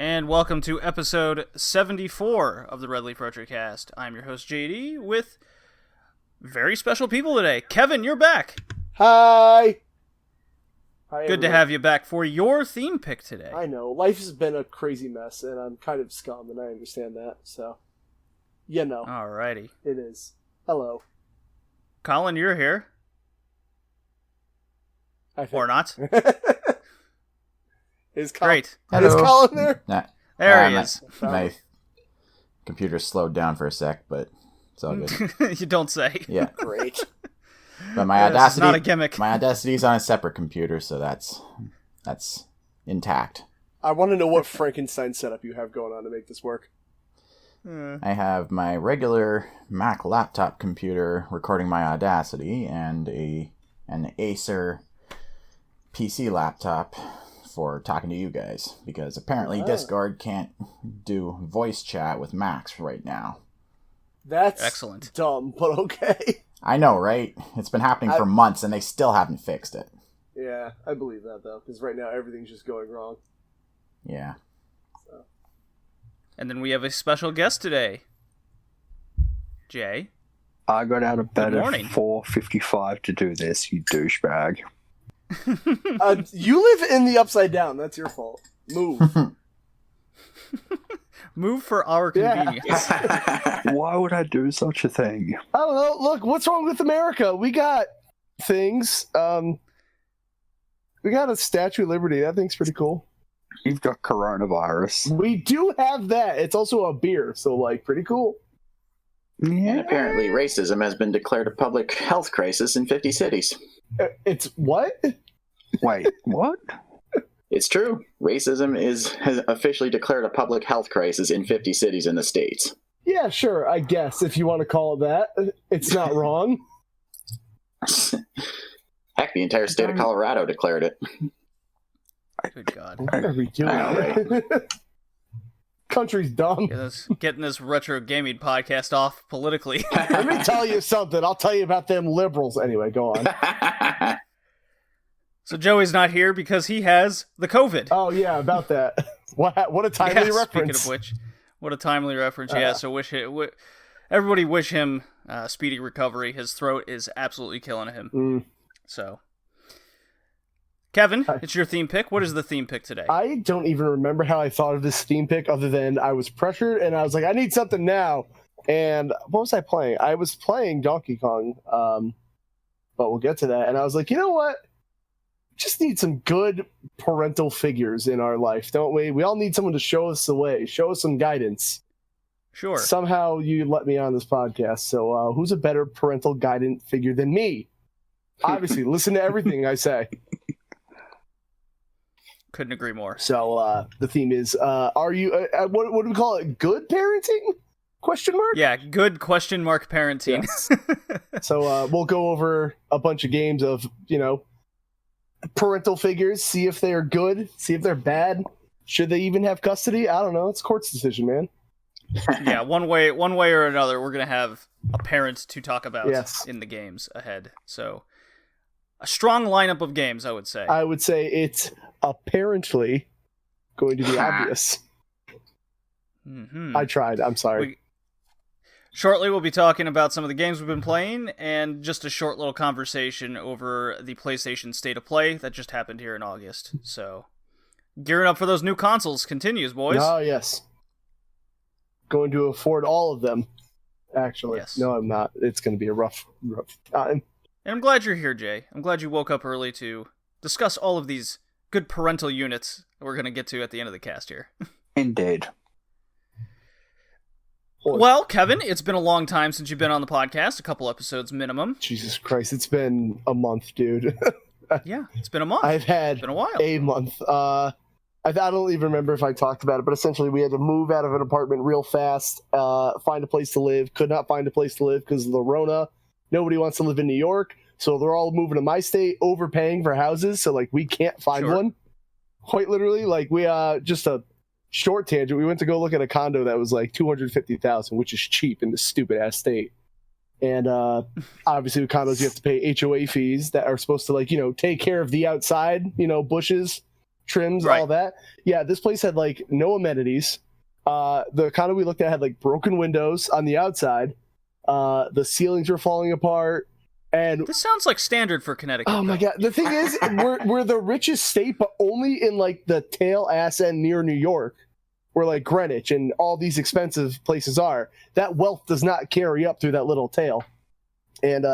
And welcome to episode 74 of the Red Leaf Retrocast. I'm your host, JD, with very special people today. Kevin, you're back. Hi. Hi, good to have you back for your theme pick today. I know. Life has been a crazy mess, and I'm kind of scum, and I understand that, so... You know. Alrighty. It is. Hello. Colin, you're here. I think. Or not. Is Great. Is Colin there? Nah. There he is. My computer slowed down for a sec, but it's all good. You don't say. Yeah. Great. But my Audacity, not a gimmick. My Audacity's on a separate computer, so that's intact. I want to know what Frankenstein setup you have going on to make this work. I have my regular Mac laptop computer recording my Audacity and an Acer PC laptop for talking to you guys, because apparently Discord can't do voice chat with Macs right now. That's excellent. Dumb, but okay. I know, right? It's been happening for months, and they still haven't fixed it. Yeah, I believe that, though, because right now everything's just going wrong. Yeah. So. And then we have a special guest today. Jay. I got out of bed at 4:55 to do this, you douchebag. You live in the Upside Down. That's your fault. Move. Move for our convenience. Yeah. Why would I do such a thing? I don't know. Look, what's wrong with America? We got things. We got a Statue of Liberty. That thing's pretty cool. You've got coronavirus. We do have that. It's also a beer, so, like, pretty cool. Yeah. And apparently racism has been declared a public health crisis in 50 cities. It's what? Wait, what? It's true. Racism has officially declared a public health crisis in 50 cities in the States. Yeah, sure, I guess, if you want to call it that. It's not wrong. Heck, the entire state of Colorado declared it. Good God. What are we doing? Right. Country's dumb. Getting this retro gaming podcast off politically. Let me tell you something. I'll tell you about them liberals. Anyway, go on. So Joey's not here because he has the COVID. Oh, yeah, about that. What a timely reference. Speaking of which, what a timely reference. Yeah, so everybody wish him speedy recovery. His throat is absolutely killing him. So, Kevin, it's your theme pick. What is the theme pick today? I don't even remember how I thought of this theme pick other than I was pressured and I was like, I need something now. And what was I playing? I was playing Donkey Kong, but we'll get to that. And I was like, you know what? Just need some good parental figures in our life, don't we? We all need someone to show us the way, show us some guidance. Sure. Somehow you let me on this podcast, so who's a better parental guidance figure than me? Obviously, listen to everything I say. Couldn't agree more. So the theme is, are you, what do we call it, good parenting? Question mark? Yeah, good question mark parenting. Yes. So we'll go over a bunch of games of, parental figures, see if they're good, see if they're bad. Should they even have custody? I don't know. It's court's decision, man. Yeah, one way or another, we're going to have a parent to talk about in the games ahead. So, a strong lineup of games, I would say. I would say it's apparently going to be obvious. Mm-hmm. I tried. I'm sorry. Shortly, we'll be talking about some of the games we've been playing, and just a short little conversation over the PlayStation State of Play that just happened here in August. So, gearing up for those new consoles continues, boys. Oh, yes. Going to afford all of them, actually. Yes. No, I'm not. It's going to be a rough time. And I'm glad you're here, Jay. I'm glad you woke up early to discuss all of these good parental units that we're going to get to at the end of the cast here. Indeed. Well, Kevin, it's been a long time since you've been on the podcast, a couple episodes minimum. Jesus Christ, it's been a month, dude. Yeah, it's been a month. I've had it's been a while. A month. I don't even remember if I talked about it, but essentially we had to move out of an apartment real fast, find a place to live, could not find a place to live because of the Rona. Nobody wants to live in New York, so they're all moving to my state, overpaying for houses, so, like, we can't find one. Quite literally, like, we, just a short tangent, we went to go look at a condo that was like $250,000, which is cheap in this stupid ass state. And obviously with condos you have to pay HOA fees that are supposed to, like, take care of the outside, bushes, trims, Right. all that. Yeah, this place had like no amenities. The condo we looked at had like broken windows on the outside. The ceilings were falling apart. And This sounds like standard for Connecticut. oh my though. god, the thing is, we're the richest state, but only in like the tail ass end near New York, where like Greenwich and all these expensive places are. That wealth does not carry up through that little tail. And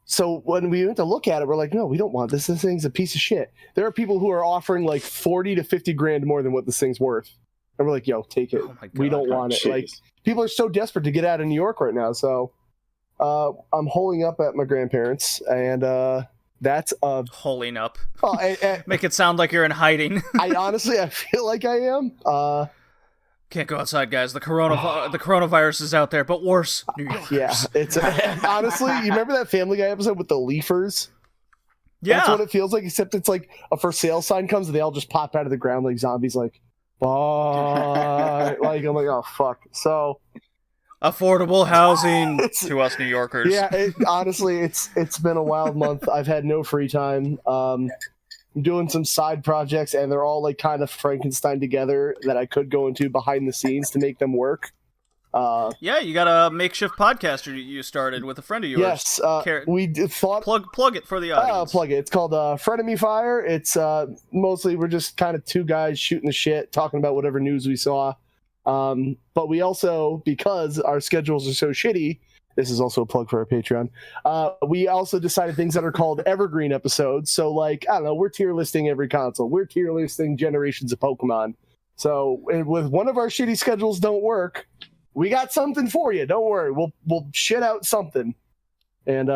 so when we went to look at it, we're like, no, we don't want this. This thing's a piece of shit. There are people who are offering like 40 to 50 grand more than what this thing's worth. And we're like, yo, take it. Oh my God. We don't want it. Jeez. Like, people are so desperate to get out of New York right now. So I'm holding up at my grandparents, and that's Holding up. I Make it sound like you're in hiding. honestly, I feel like I am. Can't go outside, guys. The coronavirus is out there, but worse. New Yorkers. Yeah, it's honestly. You remember that Family Guy episode with the leafers? Yeah. That's what it feels like. Except it's like a for sale sign comes, and they all just pop out of the ground like zombies. Like, bye. Like I'm like, oh fuck. So Affordable housing to us New Yorkers. yeah, honestly, it's been a wild month. I've had no free time. I'm doing some side projects, and they're all like kind of Frankenstein together that I could go into behind the scenes to make them work. Yeah, you got a makeshift podcast you started with a friend of yours. Yes, we thought plug it for the audience. plug it. It's called Frenemy Fire. It's mostly we're just kind of two guys shooting the shit, talking about whatever news we saw. But we also, because our schedules are so shitty, this is also a plug for our Patreon. We also decided things that are called evergreen episodes. So, like, I don't know, we're tier listing every console. We're tier listing generations of Pokemon. So, with one of our shitty schedules don't work, we got something for you. Don't worry. We'll shit out something. And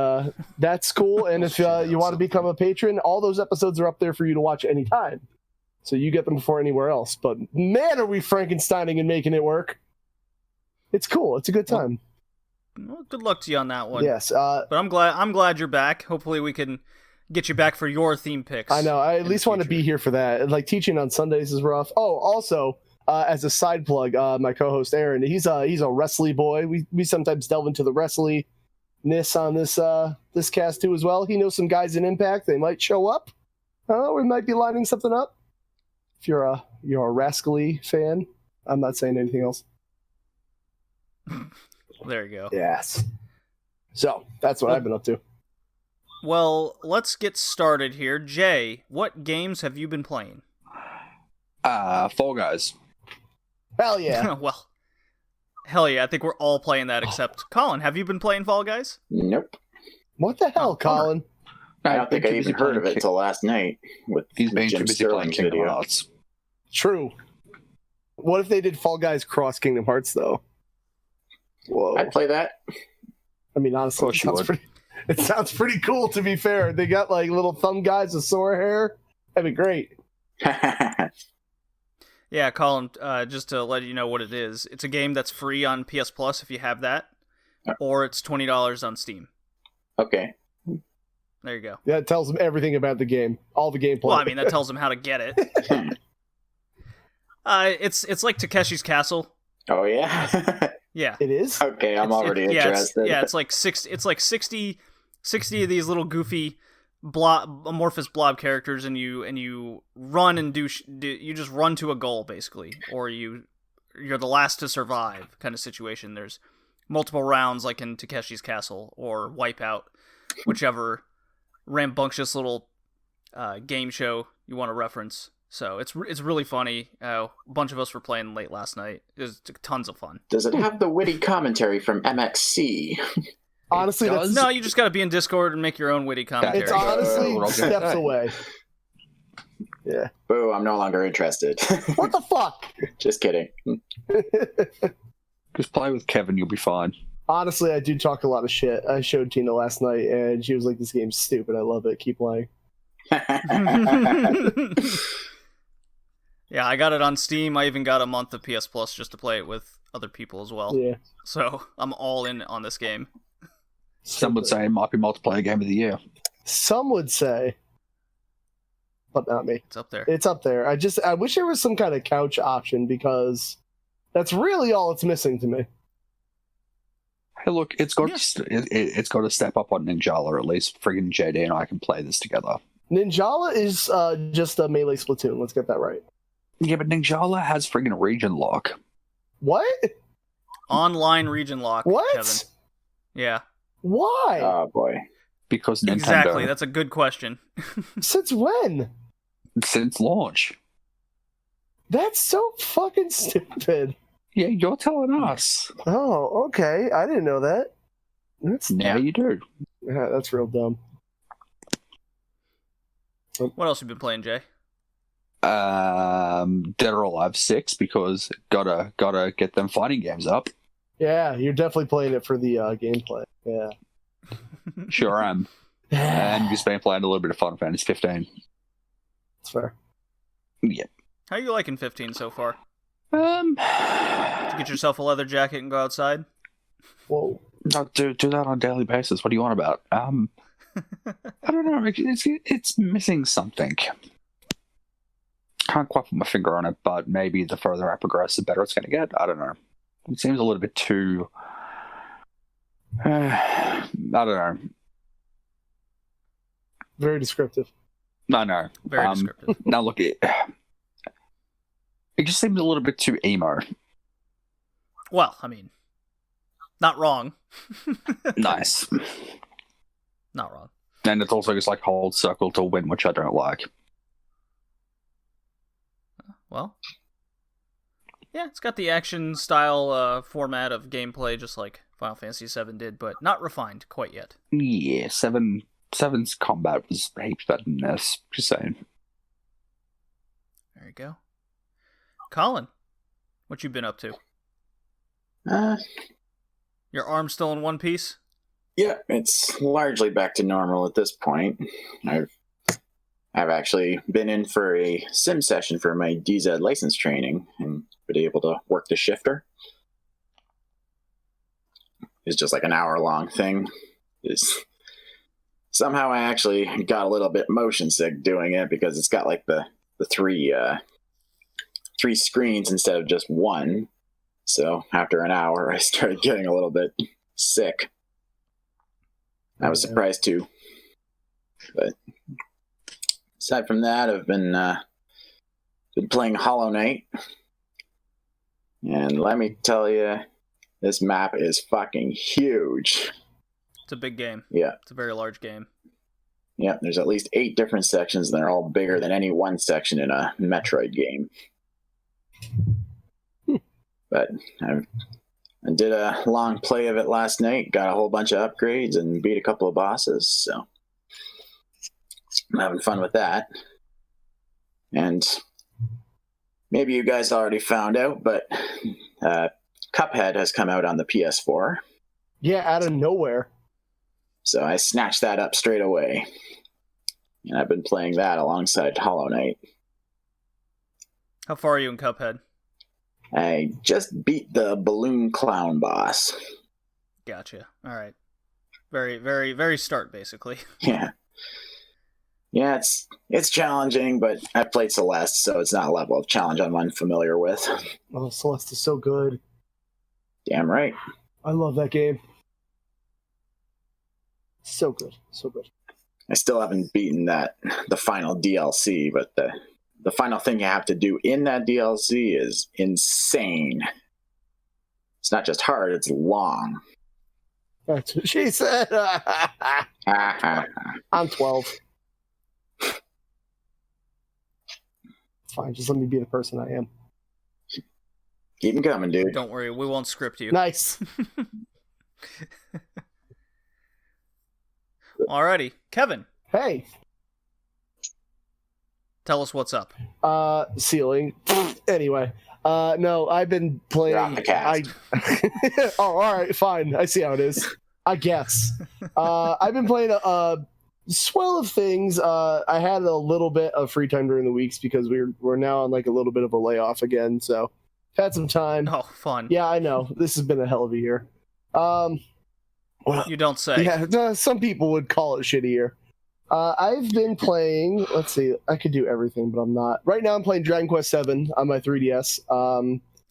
that's cool. And if you want to become a patron, all those episodes are up there for you to watch anytime. So you get them before anywhere else. But man, are we Frankensteining and making it work. It's cool. It's a good time. Well, good luck to you on that one. Yes. But I'm glad you're back. Hopefully we can get you back for your theme picks. I know. I at least want to be here for that. Like, teaching on Sundays is rough. Oh, also, as a side plug, my co-host Aaron, he's a wrestling boy. We sometimes delve into the wrestlingness on this cast too as well. He knows some guys in Impact. They might show up. We might be lining something up. If you're a Rascally fan, I'm not saying anything else. There you go. Yes. So that's what I've been up to. Well, let's get started here. Jay, what games have you been playing? Fall Guys. Hell yeah. Well, hell yeah. I think we're all playing that except Colin. Have you been playing Fall Guys? Nope. What the hell, Colin? I don't think I even heard of it until last night with He's been Jim too busy playing Sterling's Kingdom video. Hearts. True. What if they did Fall Guys cross Kingdom Hearts, though? Whoa. I'd play that. I mean, honestly, it sounds pretty cool, to be fair. They got, like, little thumb guys with sore hair. That'd be great. Yeah, Colin, just to let you know what it is, it's a game that's free on PS Plus if you have that, or it's $20 on Steam. Okay. There you go. That tells them everything about the game. All the gameplay. Well, I mean, that tells them how to get it. It's like Takeshi's Castle. Oh, yeah? Yeah. It is? Okay, I'm already interested. It's like 60 of these little goofy amorphous blob characters, and you run and you just run to a goal, basically, or you're the last to survive kind of situation. There's multiple rounds like in Takeshi's Castle or Wipeout, whichever rambunctious little game show you want to reference. So it's really funny. A bunch of us were playing late last night. It was tons of fun. Does it have the witty commentary from MXC? Honestly, no, you just got to be in Discord and make your own witty commentary. it's honestly steps away. Yeah. Boo, I'm no longer interested. What the fuck? Just kidding. Just play with Kevin, you'll be fine. Honestly, I do talk a lot of shit. I showed Tina last night, and she was like, this game's stupid. I love it. Keep playing. Yeah, I got it on Steam. I even got a month of PS Plus just to play it with other people as well. Yeah. So I'm all in on this game. Some would say it might be multiplayer game of the year. Some would say, but not me. It's up there. It's up there. I wish there was some kind of couch option, because that's really all it's missing to me. Hey, look, it's got to step up on Ninjala at least. Friggin' JD and I can play this together. Ninjala is just a melee Splatoon. Let's get that right. Yeah, but Ninjala has friggin' region lock. What? Online region lock. What? Kevin. Yeah. Why? Oh boy. Because Nintendo. Exactly. That's a good question. Since when? Since launch. That's so fucking stupid. Yeah, you're telling us. Oh, okay. I didn't know that. Now you do. Yeah, that's real dumb. What else have you been playing, Jay? Dead or Alive 6 because gotta get them fighting games up. Yeah, you're definitely playing it for the gameplay. Yeah. Sure am. And just been playing a little bit of Final Fantasy 15. That's fair. Yeah. How are you liking 15 so far? Did you get yourself a leather jacket and go outside? Whoa. No, do that on a daily basis. What do you want about? I don't know. It's missing something. Can't quite put my finger on it, but maybe the further I progress, the better it's going to get. I don't know. It seems a little bit too... I don't know. Very descriptive. I know. Very descriptive. Now look, it just seems a little bit too emo. Well, I mean, not wrong. Nice. Not wrong. And it's also just like hold circle to win, which I don't like. Well, yeah, it's got the action style format of gameplay, just like Final Fantasy VII did, but not refined quite yet. Yeah, 7's combat was heaps better than this. Just saying. There you go. Colin, what you been up to? Your arm's still in one piece? Yeah, it's largely back to normal at this point. I've actually been in for a sim session for my DZ license training and been able to work the shifter. It's just like an hour-long thing. Somehow I actually got a little bit motion sick doing it because it's got like the three screens instead of just one. So after an hour, I started getting a little bit sick. I was surprised too. But aside from that, I've been playing Hollow Knight. And let me tell you, this map is fucking huge. It's a big game. Yeah. It's a very large game. Yeah, there's at least 8 different sections, and they're all bigger than any one section in a Metroid game. But I did a long play of it last night, got a whole bunch of upgrades, and beat a couple of bosses, so I'm having fun with that. And maybe you guys already found out, but Cuphead has come out on the PS4. Yeah, out of nowhere. So I snatched that up straight away. And I've been playing that alongside Hollow Knight. How far are you in Cuphead? I just beat the balloon clown boss. Gotcha. All right. Very, very, very start, basically. Yeah. Yeah, it's challenging, but I've played Celeste, so it's not a level of challenge I'm unfamiliar with. Oh, Celeste is so good. Damn right. I love that game. So good. So good. I still haven't beaten the final DLC, but the final thing you have to do in that DLC is insane. It's not just hard, it's long. That's what she said. I'm 12. Fine, just let me be the person I am. Keep them coming, dude. Don't worry, we won't script you. Nice. Alrighty, Kevin. Hey. Tell us what's up. Ceiling. Anyway, no, I've been playing. You're off the cast. Oh, all right, fine. I see how it is. I guess. I've been playing a swell of things. I had a little bit of free time during the weeks because we're now on like a little bit of a layoff again. So had some time. Oh, fun. Yeah, I know. This has been a hell of a year. You don't say. Yeah, some people would call it shitty year. I've been playing. Let's see. I could do everything, but I'm not. Right now, I'm playing Dragon Quest VII on my 3DS.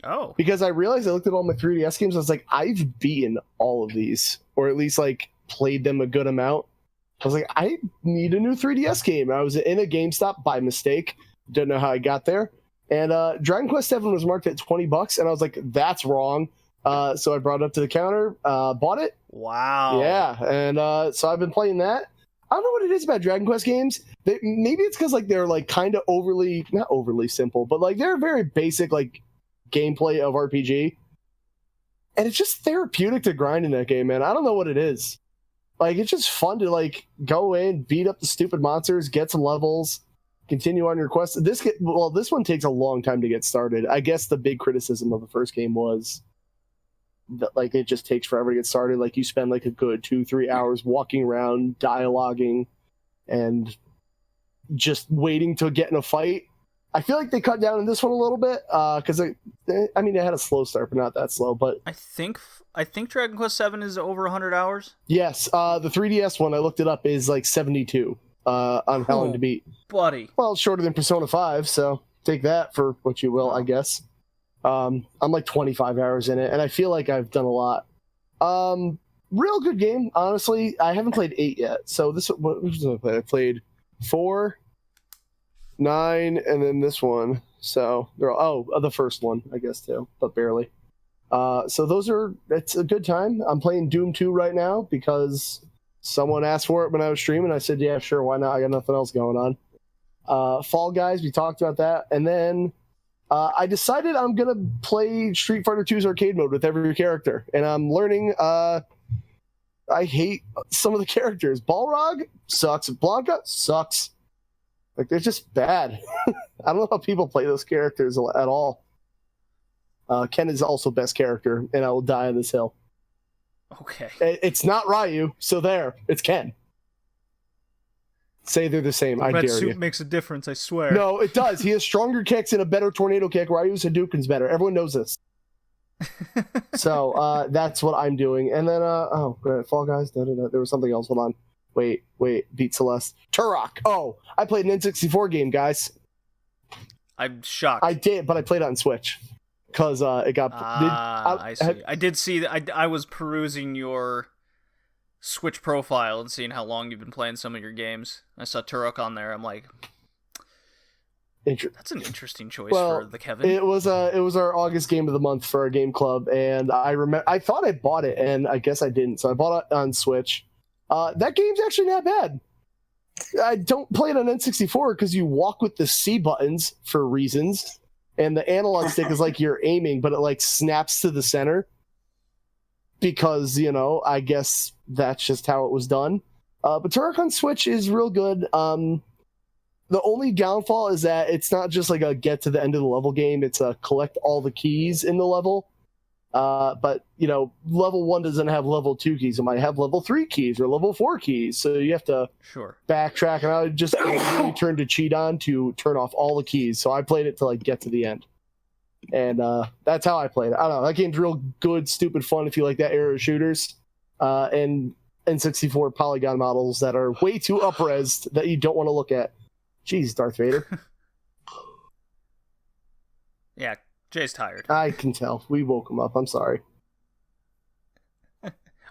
Oh. Because I realized I looked at all my 3DS games. I was like, I've beaten all of these, or at least like played them a good amount. I was like, I need a new 3DS game. I was in a GameStop by mistake. Don't know how I got there. And Dragon Quest VII was marked at $20, and I was like, that's wrong. So I brought it up to the counter, bought it. Wow. Yeah, and so I've been playing that. I don't know what it is about Dragon Quest games. Maybe it's because like they're like kind of not overly simple, but like they're very basic like gameplay of RPG, and it's just therapeutic to grind in that game, man. I don't know what it is. Like it's just fun to like go in, beat up the stupid monsters, get some levels, continue on your quest. This one takes a long time to get started. I guess the big criticism of the first game was that like it just takes forever to get started. Like you spend like a good 2-3 hours walking around, dialoguing, and just waiting to get in a fight. I feel like they cut down in this one a little bit because it had a slow start, but not that slow. But I think Dragon Quest VII is over 100 hours. Yes, the 3DS one I looked it up is like 72 on how long to beat. Buddy. Well, it's shorter than Persona 5, so take that for what you will, I guess. I'm like 25 hours in it, and I feel like I've done a lot. Real good game, honestly. I haven't played 8 yet, so what was I played? I played 4, 9, and then this one. So they're the first one, I guess too, but barely. So it's a good time. I'm playing Doom 2 right now because someone asked for it when I was streaming. I said, yeah, sure, why not? I got nothing else going on. Fall Guys, we talked about that, and then I decided I'm gonna play Street Fighter 2's arcade mode with every character, and I'm learning. I hate some of the characters. Balrog sucks. Blanca sucks. Like they're just bad. I don't know how people play those characters at all. Ken is also best character, and I will die on this hill. Okay. It's not Ryu, so there. It's Ken. Say they're the same. I dare you. Red suit makes a difference, I swear. No, it does. He has stronger kicks and a better tornado kick. Ryu's Hadouken's better. Everyone knows this. So that's what I'm doing. And then, Fall Guys. There was something else. Hold on. Wait. Beat Celeste. Turok. Oh, I played an N64 game, guys. I'm shocked. I did, but I played it on Switch. Because it got... I see. I did see that. I was perusing your Switch profile and seeing how long you've been playing some of your games. I saw Turok on there. I'm like, that's an interesting choice for the Kevin. It was our August game of the month for our game club, and I thought I bought it, and I guess I didn't, so I bought it on Switch. That game's actually not bad. I don't play it on N64 because you walk with the C buttons for reasons, and the analog stick is like you're aiming, but it like snaps to the center because, I guess that's just how it was done. But Turok on Switch is real good. The only downfall is that it's not just like a get to the end of the level game. It's a collect all the keys in the level. But, level 1 doesn't have level 2 keys. It might have level 3 keys or level 4 keys. So you have to backtrack. And I would just really turn to cheat on to turn off all the keys. So I played it to like get to the end. And that's how I played it. I don't know. That game's real good, stupid fun if you like that era of shooters. And N64 polygon models that are way too up-resed that you don't want to look at. Jeez, Darth Vader. Yeah, Jay's tired. I can tell. We woke him up. I'm sorry.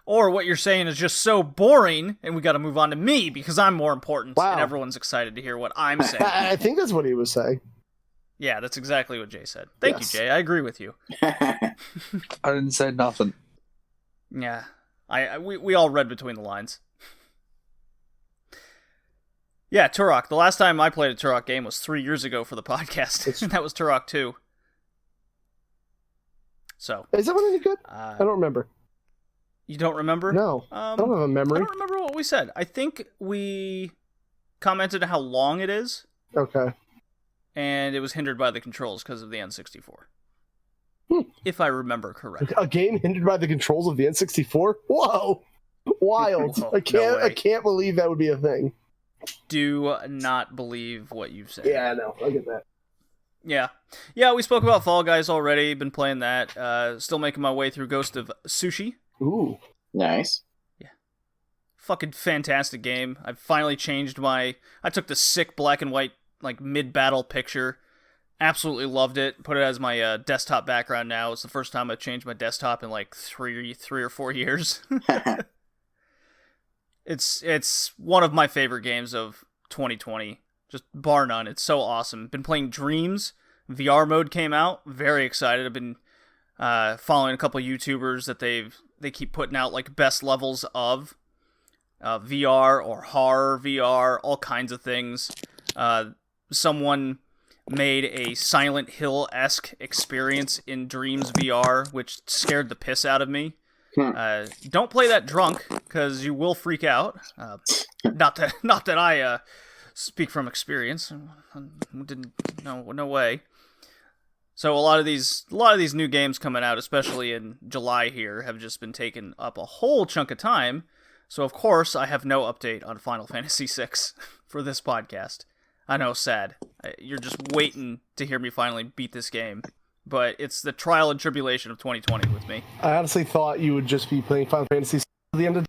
Or what you're saying is just so boring, and we got to move on to me because I'm more important, wow. And everyone's excited to hear what I'm saying. I think that's what he was saying. Yeah, that's exactly what Jay said. Thank you, Jay. I agree with you. I didn't say nothing. Yeah, we all read between the lines. Yeah, Turok. The last time I played a Turok game was 3 years ago for the podcast. And that was Turok 2. So is that one any good? I don't remember. You don't remember? No, I don't have a memory. I don't remember what we said. I think we commented how long it is. Okay. And it was hindered by the controls because of the N64. If I remember correctly. A game hindered by the controls of the N64? Whoa! Wild. Whoa, I can't believe that would be a thing. Do not believe what you've said. Yeah, I know. I get that. Yeah, we spoke about Fall Guys already. Been playing that. Still making my way through Ghost of Sushi. Ooh. Nice. Yeah. Fucking fantastic game. I finally changed I took the sick black and white, like, mid-battle picture. Absolutely loved it. Put it as my desktop background now. It's the first time I've changed my desktop in, like, three or 4 years. It's one of my favorite games of 2020, just bar none. It's so awesome. Been playing Dreams. VR mode came out. Very excited. I've been following a couple YouTubers that they keep putting out like best levels of VR or horror VR, all kinds of things. Someone made a Silent Hill-esque experience in Dreams VR, which scared the piss out of me. Don't play that drunk, because you will freak out. Not that I speak from experience. No way. So a lot of these new games coming out, especially in July here, have just been taking up a whole chunk of time. So of course I have no update on Final Fantasy VI for this podcast. I know, sad. You're just waiting to hear me finally beat this game. But it's the trial and tribulation of 2020 with me. I honestly thought you would just be playing Final Fantasy at the end of the...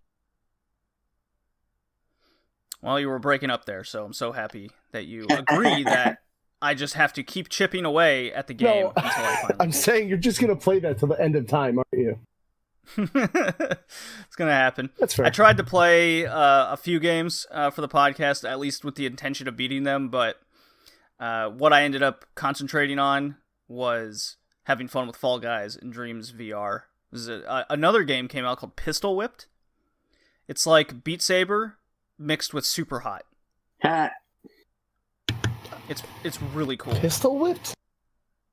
Well, you were breaking up there, so I'm so happy that you agree that I just have to keep chipping away at the game until I finally... I'm saying you're just going to play that till the end of time, aren't you? It's gonna happen. That's fair. I tried to play a few games for the podcast, at least with the intention of beating them, but what I ended up concentrating on was having fun with Fall Guys and Dreams VR. Another game came out called Pistol Whipped. It's like Beat Saber mixed with Super Hot. It's really cool. Pistol Whipped?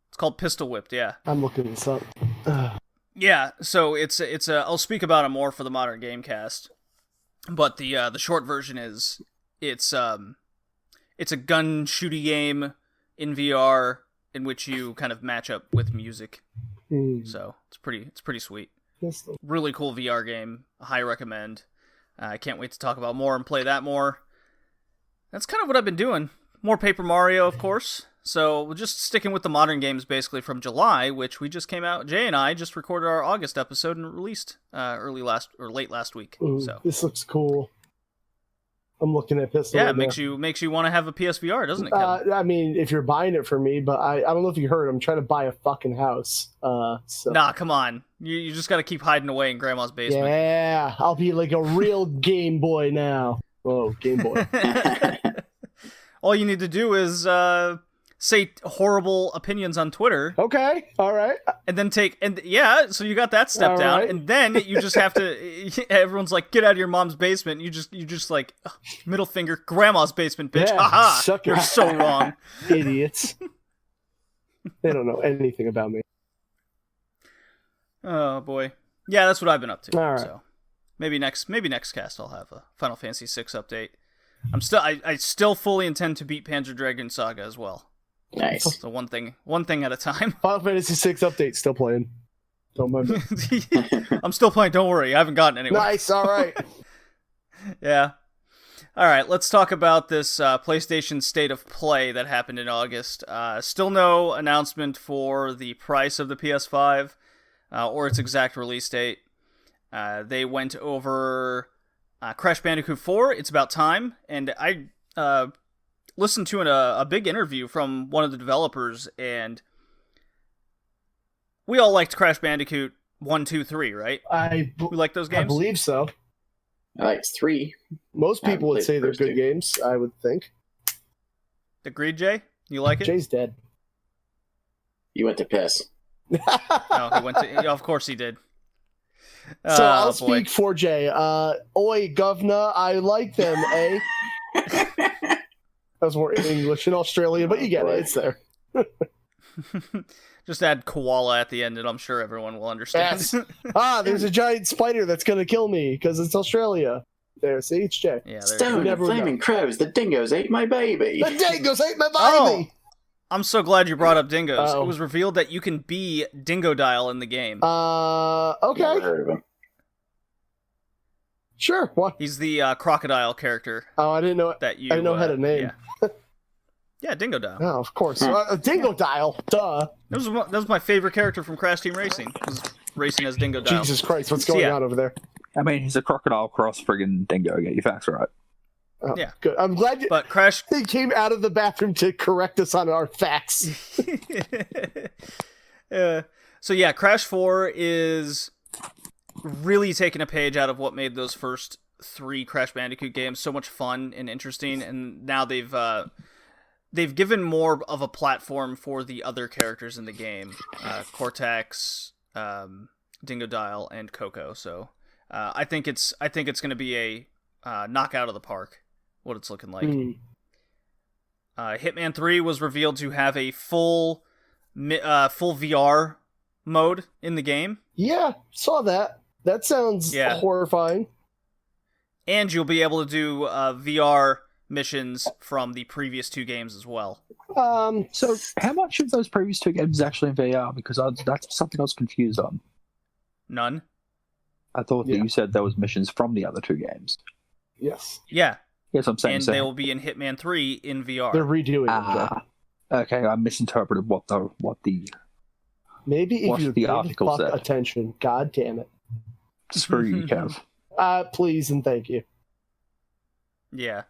It's called Pistol Whipped, yeah. I'm looking this up. Yeah, so it's I'll speak about it more for the Modern Gamecast, but the short version is it's a gun shooty game in VR in which you kind of match up with music. So it's pretty sweet. Really cool VR game. I recommend. I can't wait to talk about more and play that more. That's kind of what I've been doing. More Paper Mario, of course. So we're just sticking with the modern games basically from July, which we just came out. Jay and I just recorded our August episode and released late last week. Ooh, so this looks cool. I'm looking at Pistol. Yeah, it makes you want to have a PSVR, doesn't it, Kevin? I mean, if you're buying it for me, but I don't know if you heard, I'm trying to buy a fucking house. So. Nah, come on. You just got to keep hiding away in Grandma's basement. Yeah, I'll be like a real Game Boy now. Whoa, Game Boy. All you need to do is say horrible opinions on Twitter. Okay, all right. And then so you got that step all down, right. and then you just have to. Everyone's like, "Get out of your mom's basement." You just like middle finger, Grandma's basement, bitch. Yeah, Haha! You're so wrong, idiots. They don't know anything about me. Oh boy, yeah, that's what I've been up to. All right. So maybe next cast I'll have a Final Fantasy VI update. I still fully intend to beat Panzer Dragoon Saga as well. Nice. So one thing at a time. Final Fantasy VI update, still playing. Don't mind me. I'm still playing, don't worry. I haven't gotten anywhere. Nice, all right. Yeah. All right, let's talk about this PlayStation State of Play that happened in August. Still no announcement for the price of the PS5 or its exact release date. They went over Crash Bandicoot 4, It's About Time, and I listened to a big interview from one of the developers, and we all liked Crash Bandicoot 1, 2, 3, right? We like those games? I believe so. I liked 3. Most people would say they're first good 2. games, I would think. Agreed, Jay? You like it? Jay's dead. You went to piss. No, he went to... Of course he did. So I'll speak for Jay. Oi, governor, I like them, eh? That was more English in Australia, but you get it. It's there. Just add koala at the end, and I'm sure everyone will understand. Yes. There's a giant spider that's going to kill me because it's Australia. There, see? It's Jay. Yeah, Stone and flaming crows, the dingoes ate my baby. The dingoes ate my baby! Oh, I'm so glad you brought up dingoes. Oh. It was revealed that you can be Dingodile in the game. Okay. Never heard of him. Sure. What? He's the crocodile character Oh, I didn't know. that you... I didn't know how to name. Yeah, Dingodile. Oh, of course. Dingo Dial. Duh. That was my favorite character from Crash Team Racing. Was racing as Dingodile. Jesus Christ, what's going on over there? I mean, he's a crocodile cross friggin' dingo. Get your facts right. Oh, Yeah. Good. I'm glad But Crash... he came out of the bathroom to correct us on our facts. So yeah, Crash 4 is really taking a page out of what made those first 3 Crash Bandicoot games so much fun and interesting, and now they've given more of a platform for the other characters in the game, Cortex, Dingodile, and Coco. So I think it's going to be a knockout of the park. What it's looking like. Hitman 3 was revealed to have a full VR mode in the game. Yeah, saw that. That sounds horrifying. And you'll be able to do VR missions from the previous 2 games as well. So how much of those previous 2 games is actually in VR? Because that's something I was confused on. None. I thought that you said there was missions from the other 2 games. Yes. Yeah. Yes, I'm saying. And they will be in Hitman 3 in VR. They're redoing it. Okay, I misinterpreted what the maybe if you the article said. Attention, god damn it. Screw you, Kev. Please and thank you. Yeah.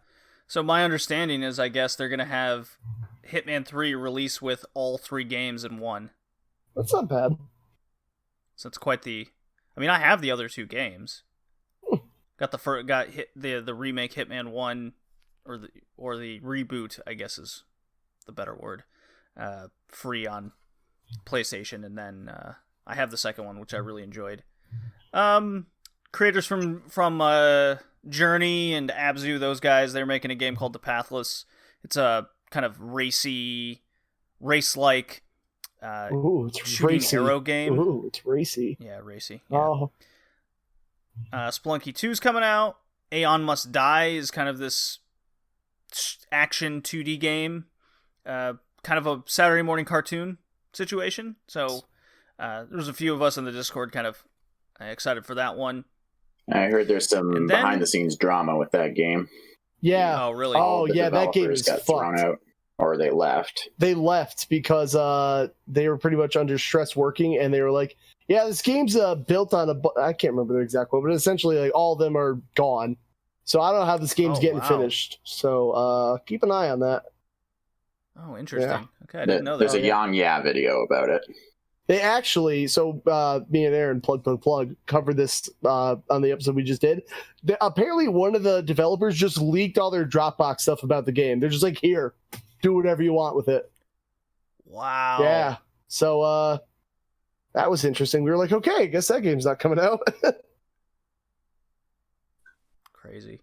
So my understanding is, I guess they're gonna have Hitman 3 release with all 3 games in one. That's not bad. So it's quite the. I mean, I have the other 2 games. Got the remake Hitman 1, or the reboot, I guess is the better word, free on PlayStation, and then I have the second one, which I really enjoyed. Creators from Journey and Abzu, those guys, they're making a game called The Pathless. It's a kind of race-like it's shooting racy. arrow game. Ooh, it's racy. Yeah, racy. Yeah. Oh. Spelunky 2's coming out. Aeon Must Die is kind of this action 2D game. Kind of a Saturday morning cartoon situation. So there's a few of us in the Discord kind of excited for that one. I heard there's some behind-the-scenes drama with that game. Yeah. Oh, really? Oh, yeah, that game is got thrown out, or they left. They left because they were pretty much under stress working, and they were like, yeah, this game's built on I can't remember the exact quote, but essentially, like, all of them are gone. So I don't know how this game's getting finished. So keep an eye on that. Oh, interesting. Yeah. Okay, I didn't know that. There's a Yang Ya video about it. They actually, me and Aaron, plug, covered this on the episode we just did. Apparently, one of the developers just leaked all their Dropbox stuff about the game. They're just like, here, do whatever you want with it. Wow. Yeah. So, that was interesting. We were like, okay, I guess that game's not coming out. Crazy.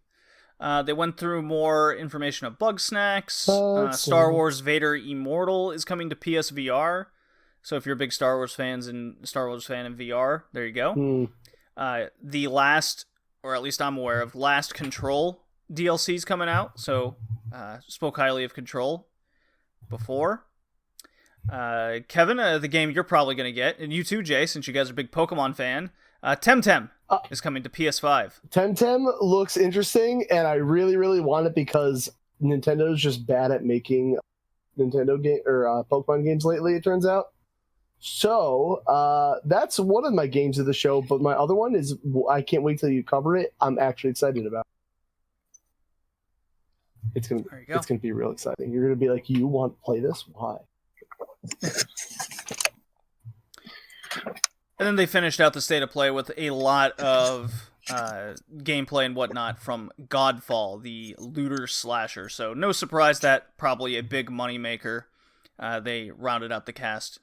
They went through more information of Bug Snacks. Star Wars Vader Immortal is coming to PSVR. So if you're a big Star Wars fan in VR, there you go. The last, or at least I'm aware of, Last Control DLC's coming out. So spoke highly of Control before. Kevin, the game you're probably going to get, and you too, Jay, since you guys are a big Pokemon fan, Temtem is coming to PS5. Temtem looks interesting, and I really, really want it because Nintendo's just bad at making Nintendo game or Pokemon games lately, it turns out. So that's one of my games of the show, but my other one is I can't wait till you cover it. I'm actually excited about it. It's gonna be real exciting. You're gonna be like, you want to play this? Why? And then they finished out the state of play with a lot of gameplay and whatnot from Godfall, the looter slasher. So no surprise that probably a big moneymaker. They rounded out the cast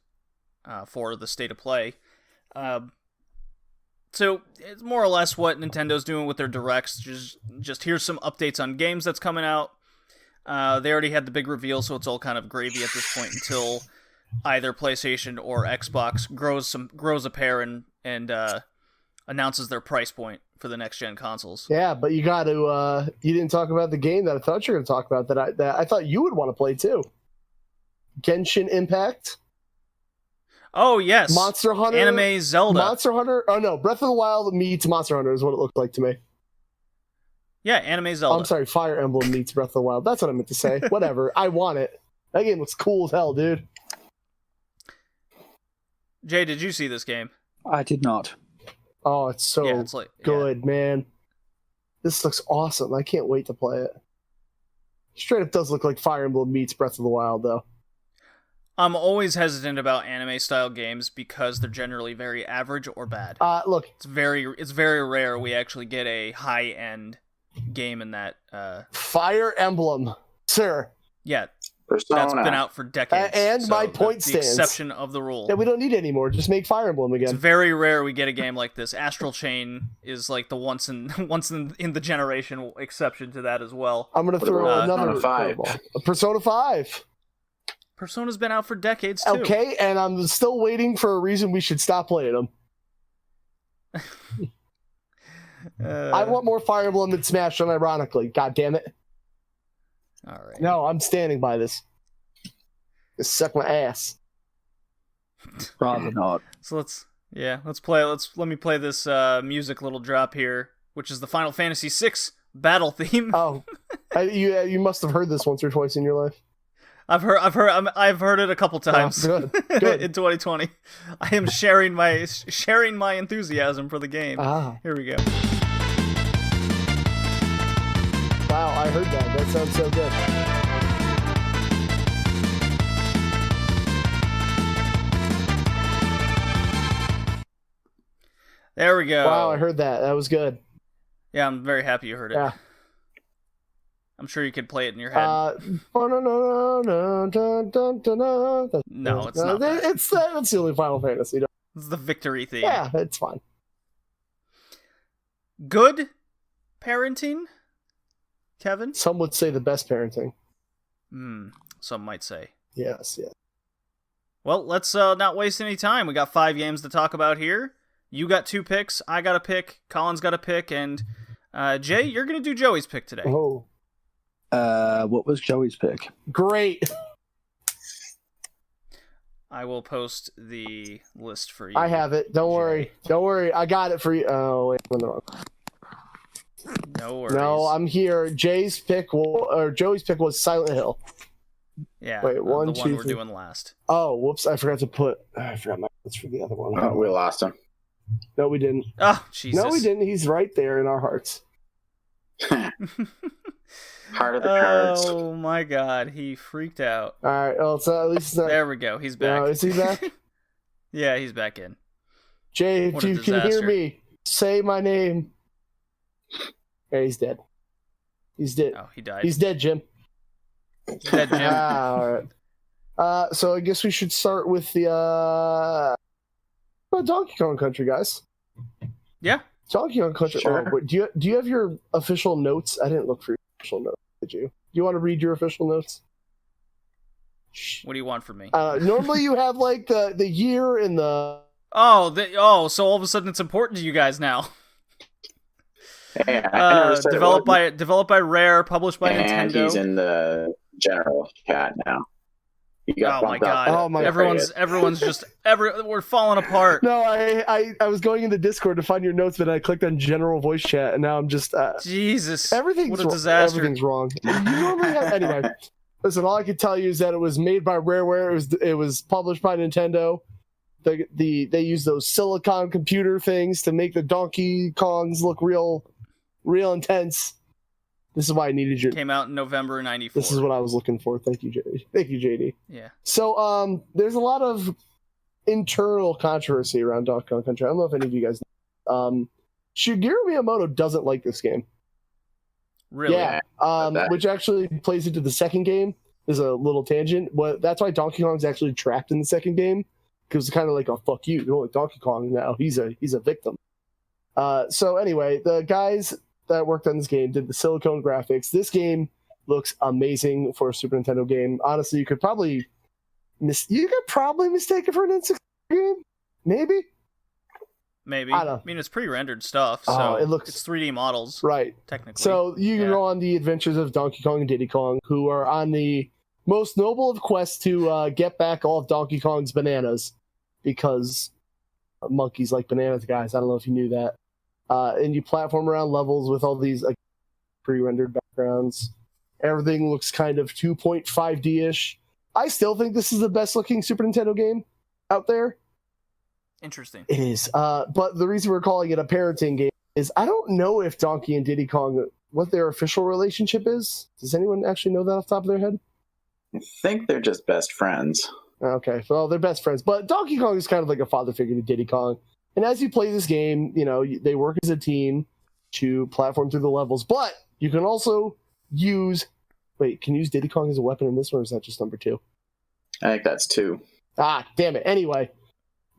for the state of play. So it's more or less what Nintendo's doing with their directs. Just here's some updates on games that's coming out. They already had the big reveal, so it's all kind of gravy at this point until either PlayStation or Xbox grows a pair and announces their price point for the next gen consoles. Yeah, but you got to you didn't talk about the game that I thought you were going to talk about that I thought you would want to play too. Genshin Impact. Oh yes, Monster Hunter, anime Zelda, Monster Hunter. Oh no, Breath of the Wild meets Monster Hunter is what it looked like to me. Yeah, anime Zelda. I'm sorry, Fire Emblem meets Breath of the Wild. That's what I meant to say. Whatever, I want it. That game looks cool as hell, dude. Jay, did you see this game? I did not. Oh, it's so good, man. This looks awesome. I can't wait to play it. Straight up does look like Fire Emblem meets Breath of the Wild, though. I'm always hesitant about anime-style games because they're generally very average or bad. Look, It's very rare we actually get a high-end game in that. Fire Emblem, sir. Yeah, Persona. that's been out for decades. And my point the stands. exception of the rule. Yeah, we don't need it anymore. Just make Fire Emblem It's again. very rare we get a game like this. Astral Chain is like the once in the generation exception to that as well. I'm gonna throw about another Persona 5? curveball. Persona 5. Persona's been out for decades too. Okay, and I'm still waiting for a reason we should stop playing them. I want more Fire Emblem than Smash, unironically. God damn it. All right. No, I'm standing by this. Just suck my ass. Rather not. So let me play this music little drop here, which is the Final Fantasy VI battle theme. Oh, you must have heard this once or twice in your life. I've heard it a couple times. Oh, good. In 2020. I am sharing my enthusiasm for the game. Here we go. Wow, I heard that. That sounds so good. There we go. Wow, I heard that. That was good. Yeah, I'm very happy you heard it. Yeah. I'm sure you could play it in your head. No, it's not that. It's the only Final Fantasy. It's the victory theme. Yeah, it's fine. Good parenting, Kevin? Some would say the best parenting. Some might say. Yes. Well, let's not waste any time. We got 5 games to talk about here. You got 2 picks, I got a pick, Colin's got a pick, and Jay, you're going to do Joey's pick today. Oh. What was Joey's pick? Great. I will post the list for you. I have it. Don't worry. Don't worry. I got it for you. Oh, wait. I'm in the wrong. No worries. No, I'm here. Joey's pick was Silent Hill. Yeah. Wait, the one, one two, we're three. doing last. Oh, whoops. I forgot my notes for the other one. Oh, we lost him. No, we didn't. Oh, Jesus. No, we didn't. He's right there in our hearts. Heart of the cards. Oh my God, he freaked out. All right. Well, at least it's not. There we go. He's back. Is he back? Yeah, he's back in. Jay, if What a you can hear disaster. me, say my name. Yeah, he's dead. He's dead. Oh, he died. He's dead, Jim. Dead Jim. All right. So I guess we should start with the Donkey Kong Country, guys. Yeah. Donkey Kong Country. Sure. Oh, wait, do you have your official notes? I didn't look for your official notes. Did you? Do you want to read your official notes? What do you want from me? Normally you have like the year and the. So all of a sudden it's important to you guys now. Hey, I never said it Developed by Rare, published by and Nintendo. he's in the general chat now. You got Oh my bumped up. God! Oh my- Everyone's just we're falling apart. No, I was going into Discord to find your notes, but I clicked on general voice chat, and now I'm just Jesus! everything's What a disaster! Everything's wrong. You normally have, anyway. Listen, all I can tell you is that it was made by Rareware. It was published by Nintendo. They use those silicon computer things to make the Donkey Kongs look real intense. This is why I needed your. Came out in November '94. This is what I was looking for. Thank you, JD. Thank you, JD. Yeah. So, there's a lot of internal controversy around Donkey Kong Country. I don't know if any of you guys know. Shigeru Miyamoto doesn't like this game. Really? Yeah. Which actually plays into the second game. Is a little tangent. That's why Donkey Kong's actually trapped in the second game, because it's kind of like, oh fuck you, don't like Donkey Kong now. He's a victim. So anyway, the guys that worked on this game did the silicone graphics. This game looks amazing for a Super Nintendo game. Honestly, you could probably mistake it for an N64 game. Maybe. I don't. I mean, it's pre-rendered stuff, so it's 3D models, right? Technically. So you can go on the adventures of Donkey Kong and Diddy Kong, who are on the most noble of quests to get back all of Donkey Kong's bananas, because monkeys like bananas, guys. I don't know if you knew that. And you platform around levels with all these pre-rendered backgrounds. Everything looks kind of 2.5D-ish. I still think this is the best-looking Super Nintendo game out there. Interesting. It is. But the reason we're calling it a parenting game is I don't know if Donkey and Diddy Kong, what their official relationship is. Does anyone actually know that off the top of their head? I think they're just best friends. Okay, well, they're best friends. But Donkey Kong is kind of like a father figure to Diddy Kong. And as you play this game, they work as a team to platform through the levels. But you can also use... Wait, can you use Diddy Kong as a weapon in this one, or is that just number 2? I think that's 2. Ah, damn it. Anyway,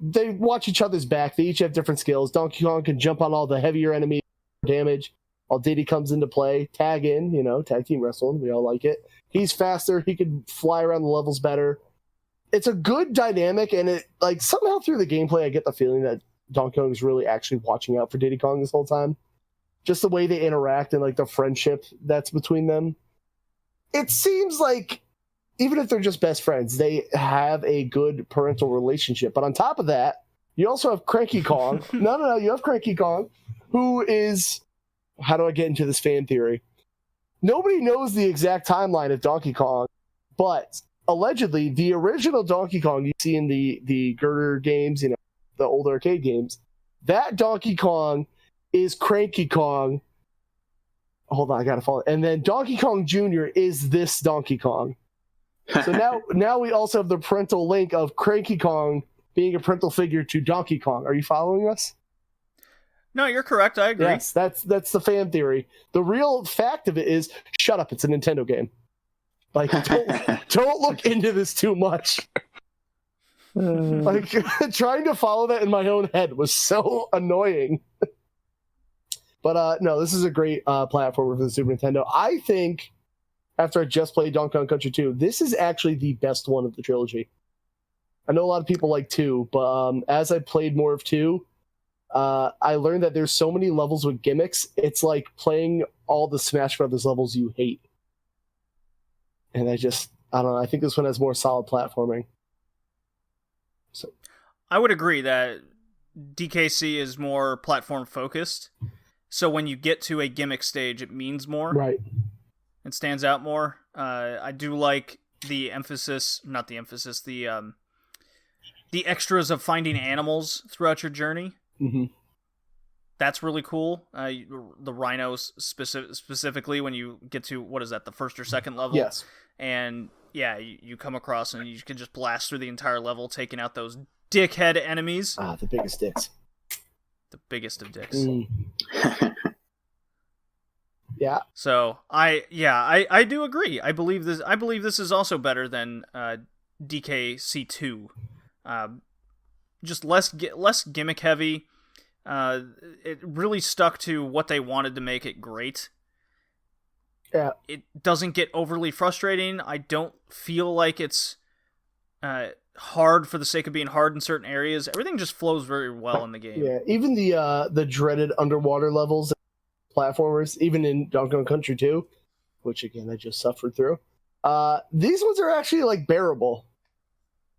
they watch each other's back. They each have different skills. Donkey Kong can jump on all the heavier enemies, damage. While Diddy comes into play, tag in, tag team wrestling. We all like it. He's faster. He can fly around the levels better. It's a good dynamic, and it somehow through the gameplay, I get the feeling that Donkey Kong is really actually watching out for Diddy Kong this whole time. Just the way they interact and the friendship that's between them. It seems like even if they're just best friends, they have a good parental relationship. But on top of that, you also have Cranky Kong. No, you have Cranky Kong, who is... How do I get into this fan theory? Nobody knows the exact timeline of Donkey Kong, but allegedly the original Donkey Kong you see in the Girder games, the old arcade games, that Donkey Kong is Cranky Kong. Hold on, I gotta follow. And then Donkey Kong Jr. is this Donkey Kong. So now we also have the parental link of Cranky Kong being a parental figure to Donkey Kong. Are you following us? No, you're correct. I agree. Yes, that's the fan theory. The real fact of it is, shut up. It's a Nintendo game. Don't look into this too much. Trying to follow that in my own head was so annoying. But no, this is a great platformer for the Super Nintendo. I think, after I just played Donkey Kong Country 2, this is actually the best one of the trilogy. I know a lot of people like 2, but as I played more of 2, I learned that there's so many levels with gimmicks. It's like playing all the Smash Brothers levels you hate. And I don't know. I think this one has more solid platforming. So, I would agree that DKC is more platform focused. So when you get to a gimmick stage, it means more. Right. It stands out more. I do like the extras of finding animals throughout your journey. Mm-hmm. That's really cool. The rhinos specifically when you get to, what is that, the first or second level? Yes. And yeah, you come across and you can just blast through the entire level, taking out those dickhead enemies. Ah, the biggest dicks. The biggest of dicks. Mm. Yeah. So I do agree. I believe this is also better than DKC2. Just less gimmick heavy. It really stuck to what they wanted to make it great. Yeah. It doesn't get overly frustrating. I don't feel like it's hard for the sake of being hard in certain areas. Everything just flows very well in the game. Yeah, even the dreaded underwater levels, platformers, even in Donkey Kong Country 2, which again I just suffered through. These ones are actually bearable.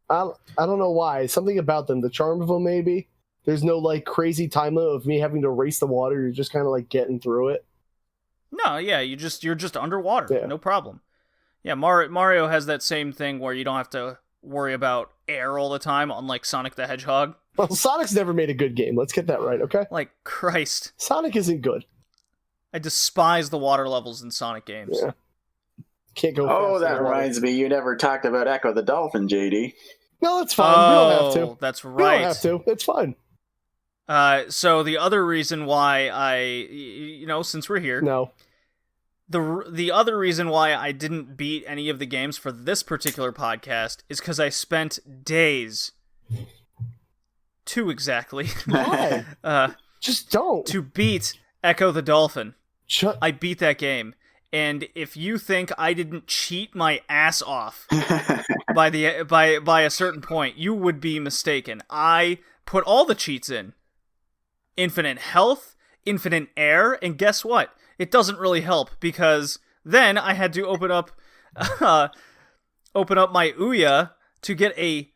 I don't know why. Something about them, the charm of them, maybe. There's no crazy time limit of me having to race the water. You're just kind of getting through it. No, yeah, you're just underwater. Yeah. No problem. Yeah, Mario has that same thing where you don't have to worry about air all the time, unlike Sonic the Hedgehog. Well, Sonic's never made a good game. Let's get that right, okay? Christ. Sonic isn't good. I despise the water levels in Sonic games. Yeah. Can't go Oh, fast that in the water. reminds me. You never talked about Echo the Dolphin, JD. No, it's fine. We don't have to. That's We right. don't have to. It's fine. So the other reason why since we're here, No. the other reason why I didn't beat any of the games for this particular podcast is because I spent days, 2 exactly, Why? Just don't. to beat Echo the Dolphin. Shut. I beat that game, and if you think I didn't cheat my ass off by a certain point, you would be mistaken. I put all the cheats in. Infinite health, infinite air, and guess what? It doesn't really help because then I had to open up my Ouya to get a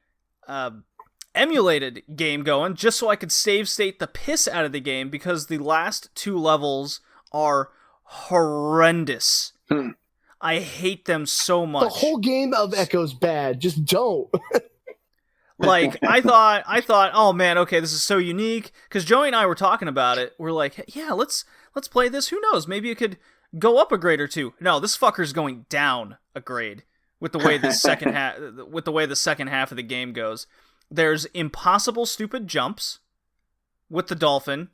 emulated game going just so I could save state the piss out of the game because the last 2 levels are horrendous. I hate them so much. The whole game of Echo's bad. Just don't. I thought, oh man, okay, this is so unique. Because Joey and I were talking about it. We're like, yeah, let's play this. Who knows? Maybe it could go up a grade or 2. No, this fucker's going down a grade. with the way the second half of the game goes. There's impossible stupid jumps with the dolphin,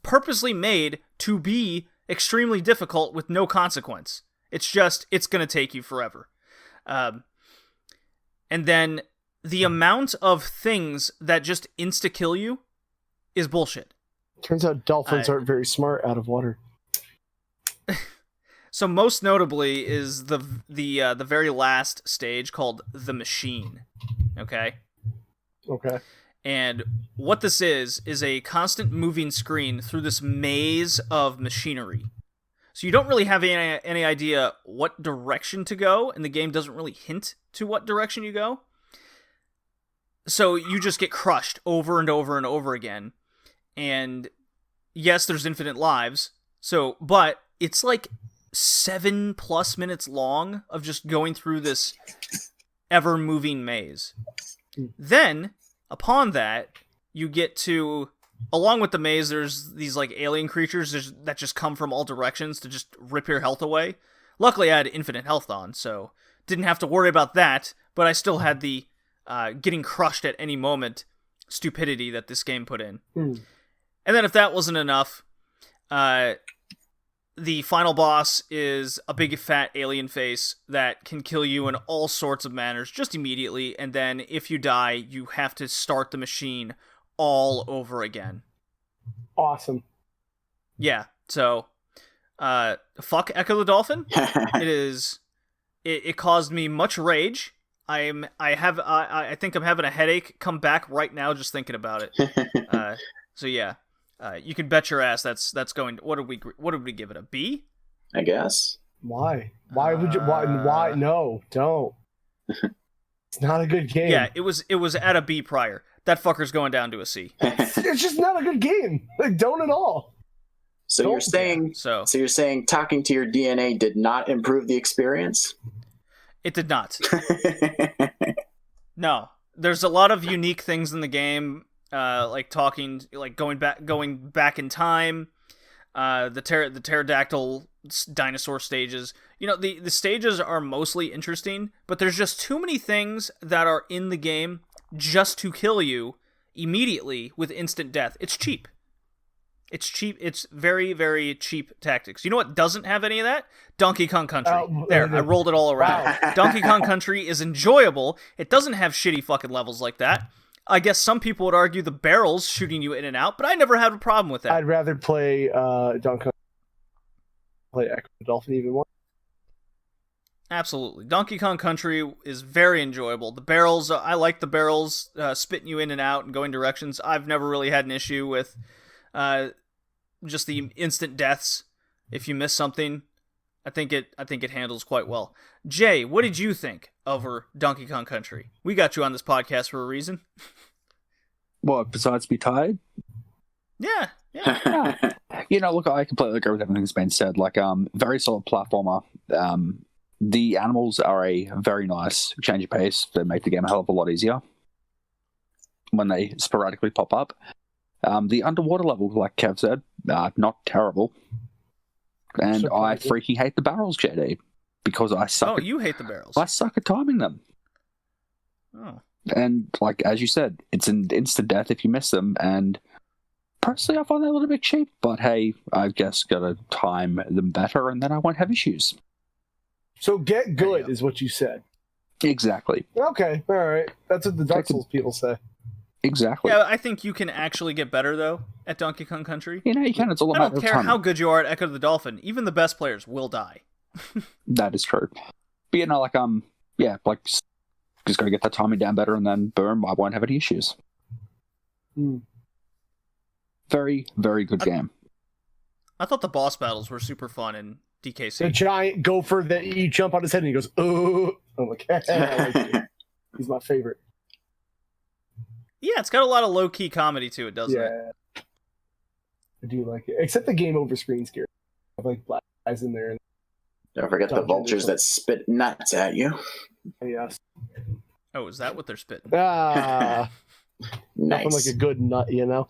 purposely made to be extremely difficult with no consequence. It's going to take you forever. And then the amount of things that just insta-kill you is bullshit. Turns out dolphins aren't very smart out of water. So most notably is the very last stage called the Machine. Okay? Okay. And what this is a constant moving screen through this maze of machinery. So you don't really have any idea what direction to go, and the game doesn't really hint to what direction you go. So you just get crushed over and over and over again. And yes, there's infinite lives. But it's like 7+ minutes long of just going through this ever-moving maze. Then, upon that, you get to, along with the maze, there's these like alien creatures that just come from all directions to just rip your health away. Luckily, I had infinite health on, so didn't have to worry about that, but I still had the getting crushed at any moment stupidity that this game put in. And then if that wasn't enough, the final boss is a big fat alien face that can kill you in all sorts of manners just immediately, and then if you die, you have to start the machine all over again. Awesome. Yeah, so fuck Echo the Dolphin. It caused me much rage. I think I'm having a headache come back right now just thinking about it. So yeah. You can bet your ass that's going. What did we give it, a B? I guess. Why? Why would you? Why? No, don't. It's not a good game. Yeah, it was at a B prior. That fucker's going down to a C. It's just not a good game. Like, don't at all. So Don't. you're saying talking to your DNA did not improve the experience? It did not. No, there's a lot of unique things in the game. Like talking, like going back in time, the pterodactyl dinosaur stages. You know, the stages are mostly interesting, but there's just too many things that are in the game just to kill you immediately with instant death. It's cheap. It's cheap. It's very, very cheap tactics. You know what doesn't have any of that? Donkey Kong Country. I rolled it all around. Wow. Donkey Kong Country is enjoyable. It doesn't have shitty fucking levels like that. I guess some people would argue the barrels shooting you in and out, but I never had a problem with that. I'd rather play Donkey Kong, play Echo the Dolphin even more. Absolutely. Donkey Kong Country is very enjoyable. The barrels, I like the barrels spitting you in and out and going directions. I've never really had an issue with just the instant deaths if you miss something. I think it handles quite well. Jay, what did you think over Donkey Kong Country? We got you on this podcast for a reason. What, besides be tired? Yeah. You know, look, I completely agree with everything that's been said. Like, very solid platformer. The animals are a very nice change of pace that make the game a hell of a lot easier when they sporadically pop up. The underwater level, like Kev said, not terrible. And I freaking hate the barrels, JD, because I suck. Oh, you hate the barrels. I suck at timing them. Oh. And, like, as you said, it's an instant death if you miss them, and personally I find that a little bit cheap, but hey, I've just got to time them better, and then I won't have issues. So get good is what you said. Exactly. Okay, alright. That's what the Dark Souls people say. Exactly. Yeah, I think you can actually get better, though, at Donkey Kong Country. You know, you can. It's all about I don't care how good you are at Echo the Dolphin. Even the best players will die. That is true. But, you know, like, just gotta get that timing down better, and then, boom, I won't have any issues. Very, very good game. I thought the boss battles were super fun in DKC. The giant gopher that you jump on his head and he goes, oh. I'm like, hey, he's my favorite. Yeah, it's got a lot of low-key comedy to it, doesn't it? Yeah. I do like it. Except the game over screen scare. I have like black guys in there. Don't forget the vultures that spit nuts at you. Yes. Oh, is that what they're spitting? Nice. Nothing like a good nut, you know?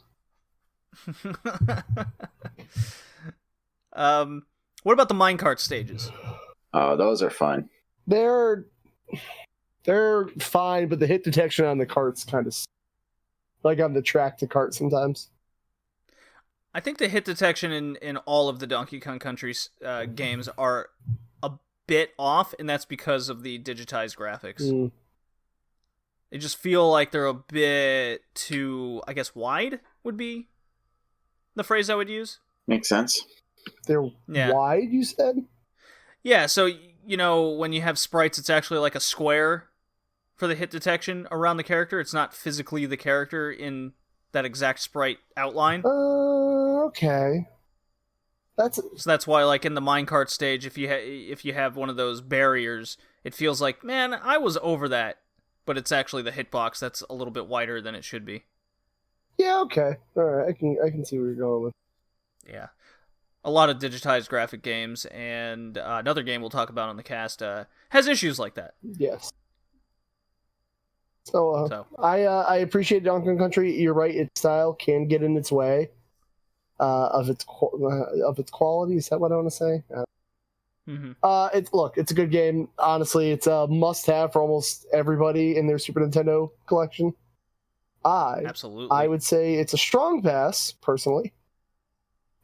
What about the minecart stages? Oh, those are fun. They're fine, but the hit detection on the cart's kind of like on the track to cart sometimes. I think the hit detection in all of the Donkey Kong Country games are a bit off, and that's because of the digitized graphics. They just feel like they're a bit too, I guess, wide would be the phrase I would use. Makes sense. They're wide, you said? Yeah, so, you know, when you have sprites, it's actually like a square for the hit detection around the character. It's not physically the character in that exact sprite outline. Okay. So that's why, like, in the minecart stage, if you have one of those barriers, it feels like, man, I was over that. But it's actually the hitbox that's a little bit wider than it should be. Yeah, okay. Alright, I can see where you're going with. Yeah. A lot of digitized graphic games, and another game we'll talk about on the cast has issues like that. Yes. So. I appreciate Donkey Kong Country. You're right, its style can get in its way of its quality. Is that what I want to say? It's a good game. Honestly, it's a must-have for almost everybody in their Super Nintendo collection. Absolutely. I would say it's a strong pass, personally.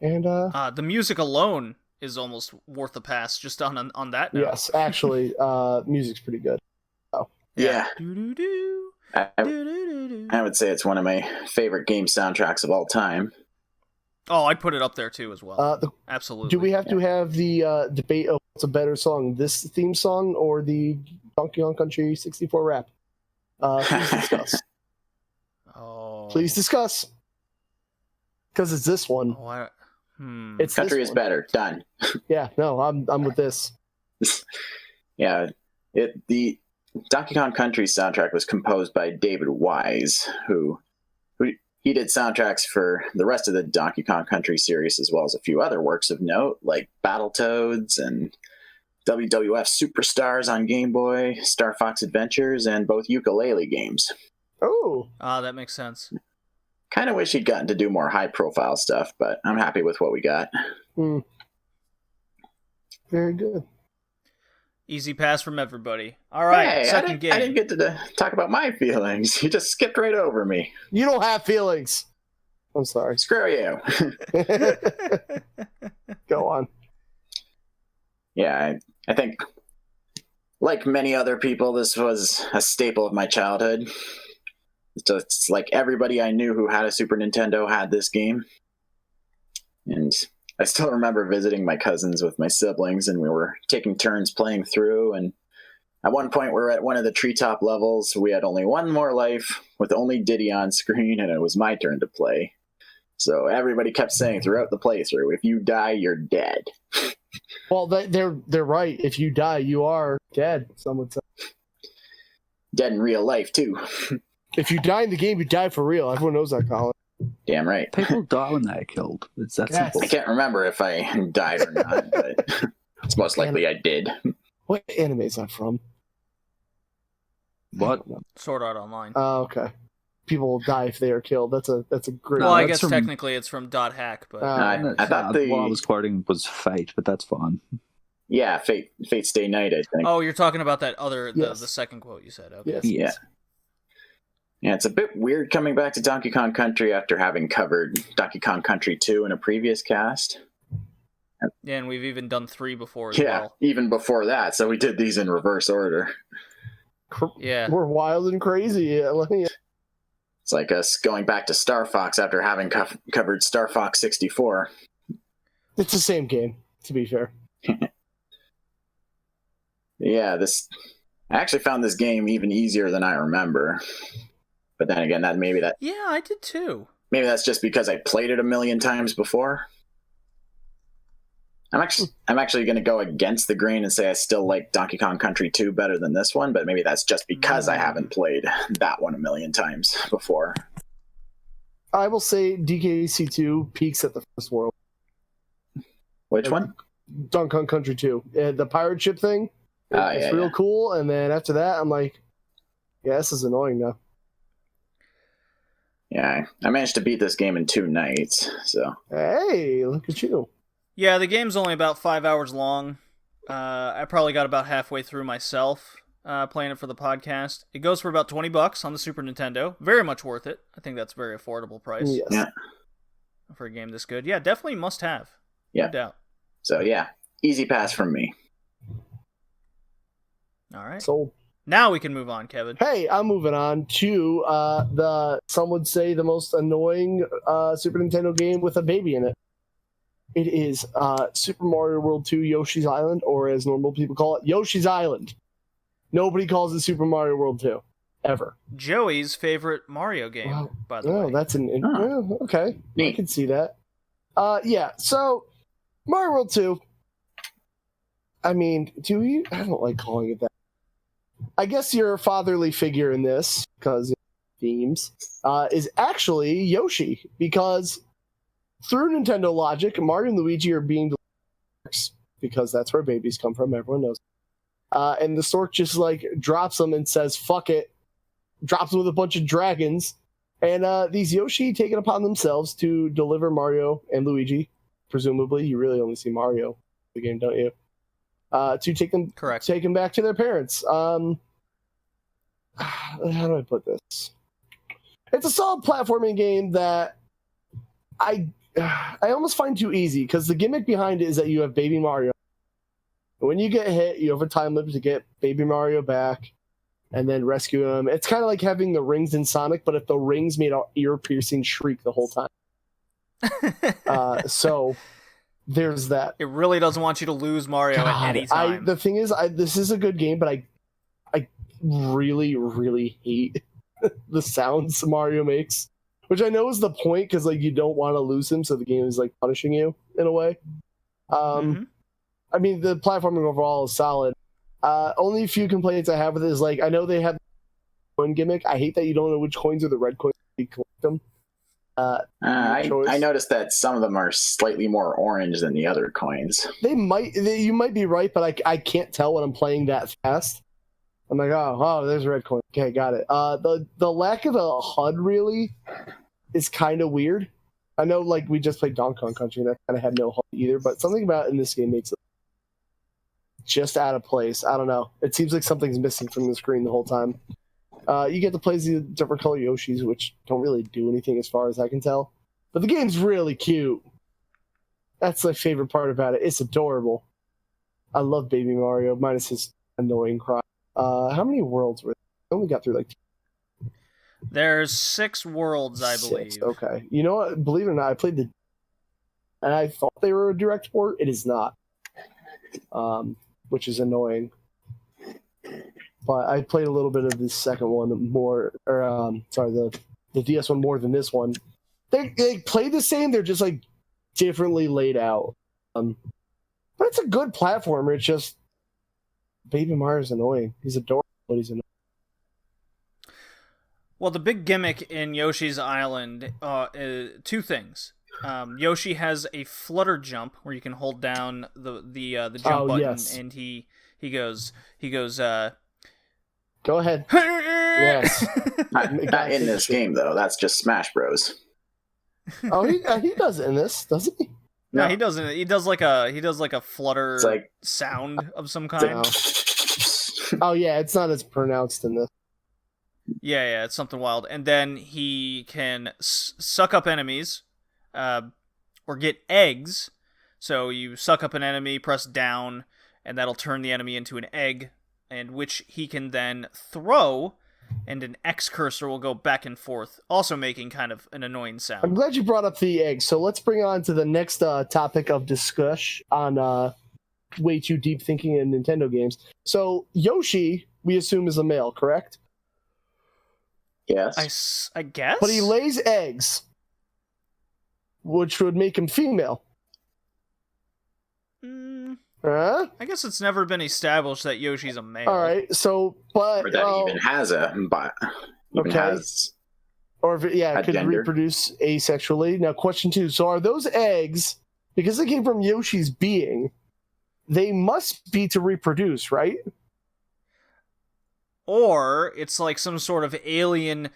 And the music alone is almost worth a pass just on that note. Yes, actually, music's pretty good. Oh. Yeah. Do-do-do. I would say it's one of my favorite game soundtracks of all time. Oh, I'd put it up there too as well. Absolutely. Do we have to have the debate of what's a better song, this theme song or the Donkey Kong Country 64 rap? Please discuss. Please discuss. Because it's this one. It's Country is better. Done. Yeah, no, I'm with this. Yeah, the Donkey Kong Country soundtrack was composed by David Wise, who he did soundtracks for the rest of the Donkey Kong Country series, as well as a few other works of note, like Battletoads and WWF Superstars on Game Boy, Star Fox Adventures, and both ukulele games. Oh. That makes sense. Kind of wish he'd gotten to do more high-profile stuff, but I'm happy with what we got. Very good. Easy pass from everybody. All right, second game. I didn't get to talk about my feelings. You just skipped right over me. You don't have feelings. I'm sorry. Screw you. Go on. Yeah, I think, like many other people, this was a staple of my childhood. So it's like everybody I knew who had a Super Nintendo had this game. And I still remember visiting my cousins with my siblings, and we were taking turns playing through. And at one point, we were at one of the treetop levels. We had only one more life with only Diddy on screen, and it was my turn to play. So everybody kept saying throughout the playthrough, if you die, you're dead. Well, they're right. If you die, you are dead, some would say. Dead in real life, too. If you die in the game, you die for real. Everyone knows that, Colin. Damn right. People die when they're killed. It's that simple. I can't remember if I died or not, but it's most likely I did. What anime is that from? What? Sword Art Online. Oh, okay. People will die if they are killed. That's a great. Well, I guess technically it's from .hack, but I thought what I was quoting was Fate, but that's fine. Yeah, Fate Stay Night, I think. Oh, you're talking about that other the Yes. second quote you said. Okay. Yes. Yeah. Yeah, it's a bit weird coming back to Donkey Kong Country after having covered Donkey Kong Country 2 in a previous cast. Yeah, and we've even done 3 before as Yeah, well. even before that, so we did these in reverse order. Yeah. We're wild and crazy. It's like us going back to Star Fox after having covered Star Fox 64. It's the same game, to be fair. Yeah, I actually found this game even easier than I remember. But then again, Yeah, I did too. Maybe that's just because I played it a million times before. I'm actually going to go against the grain and say I still like Donkey Kong Country 2 better than this one, but maybe that's just because I haven't played that one a million times before. I will say DKC2 peaks at the first world. Which one? Donkey Kong Country 2. The pirate ship thing. It's real cool, and then after that, I'm like, yeah, this is annoying now. Yeah, I managed to beat this game in 2 nights, so... Hey, look at you. Yeah, the game's only about 5 hours long, I probably got about halfway through myself playing it for the podcast. It goes for about $20 on the Super Nintendo. Very much worth it. I think that's a very affordable price. Yes. Yeah. For a game this good. Yeah, definitely must have. Yeah. No doubt. So yeah, easy pass from me. All right. Sold. Now we can move on, Kevin. Hey, I'm moving on to some would say the most annoying Super Nintendo game with a baby in it. It is Super Mario World 2 Yoshi's Island, or as normal people call it, Yoshi's Island. Nobody calls it Super Mario World 2, ever. Joey's favorite Mario game, by the way. That's okay. Neat. I can see that. Yeah, so Mario World 2, I mean, I don't like calling it that. I guess your fatherly figure in this, because themes, is actually Yoshi, because through Nintendo logic, Mario and Luigi are being delivered, because that's where babies come from, everyone knows. And the stork just like drops them and says, fuck it, drops them with a bunch of dragons, and these Yoshi take it upon themselves to deliver Mario and Luigi, presumably. You really only see Mario in the game, don't you? To take them back to their parents. How do I put this? It's a solid platforming game that I almost find too easy, because the gimmick behind it is that you have Baby Mario. When you get hit, you have a time limit to get Baby Mario back and then rescue him. It's kind of like having the rings in Sonic, but if the rings made an ear-piercing shriek the whole time. So there's that. It really doesn't want you to lose Mario at any time. The thing is, this is a good game, but I really, really hate the sounds Mario makes, which I know is the point, because like you don't want to lose him, so the game is like punishing you in a way. I mean, the platforming overall is solid. Only a few complaints I have with it is, like, I know they have coin gimmick. I hate that you don't know which coins are the red coins you collect them. I noticed that some of them are slightly more orange than the other coins. You might be right, but I can't tell when I'm playing that fast. I'm like, oh, there's a red coin. Okay, got it. The lack of a HUD really is kind of weird. I know, like, we just played Donkey Kong Country, and that kind of had no HUD either, but something about it in this game makes it just out of place. I don't know. It seems like something's missing from the screen the whole time. You get to play the different color Yoshis, which don't really do anything as far as I can tell. But the game's really cute. That's my favorite part about it. It's adorable. I love Baby Mario, minus his annoying cry. How many worlds were there? I only got through like 2. There's 6 worlds, I believe. 6, okay. You know what? Believe it or not, I played and I thought they were a direct port. It is not. Which is annoying. But I played a little bit of the second one more, or the DS one more than this one. They play the same, they're just like differently laid out. But it's a good platformer. It's just Baby Mario's annoying. He's adorable, but he's annoying. Well, the big gimmick in Yoshi's Island is 2 things. Yoshi has a flutter jump where you can hold down the jump button, yes. and he goes. Go ahead. Yes. Not in this game though. That's just Smash Bros. Oh, he does it in this, doesn't he? No, he doesn't. He does like a flutter sound of some kind. Oh yeah, it's not as pronounced in this. Yeah, it's something wild. And then he can suck up enemies, or get eggs. So you suck up an enemy, press down, and that'll turn the enemy into an egg, and which he can then throw, and an X cursor will go back and forth, also making kind of an annoying sound. I'm glad you brought up the egg. So let's bring on to the next topic of discussion on way too deep thinking in Nintendo games. So Yoshi, we assume, is a male, correct? Yes. I guess? But he lays eggs, which would make him female. I guess it's never been established that Yoshi's a male. All right, so but or that even has a or if it could gender. reproduce asexually. Now, question 2: so are those eggs, because they came from Yoshi's being, they must be to reproduce, right? Or it's like some sort of alien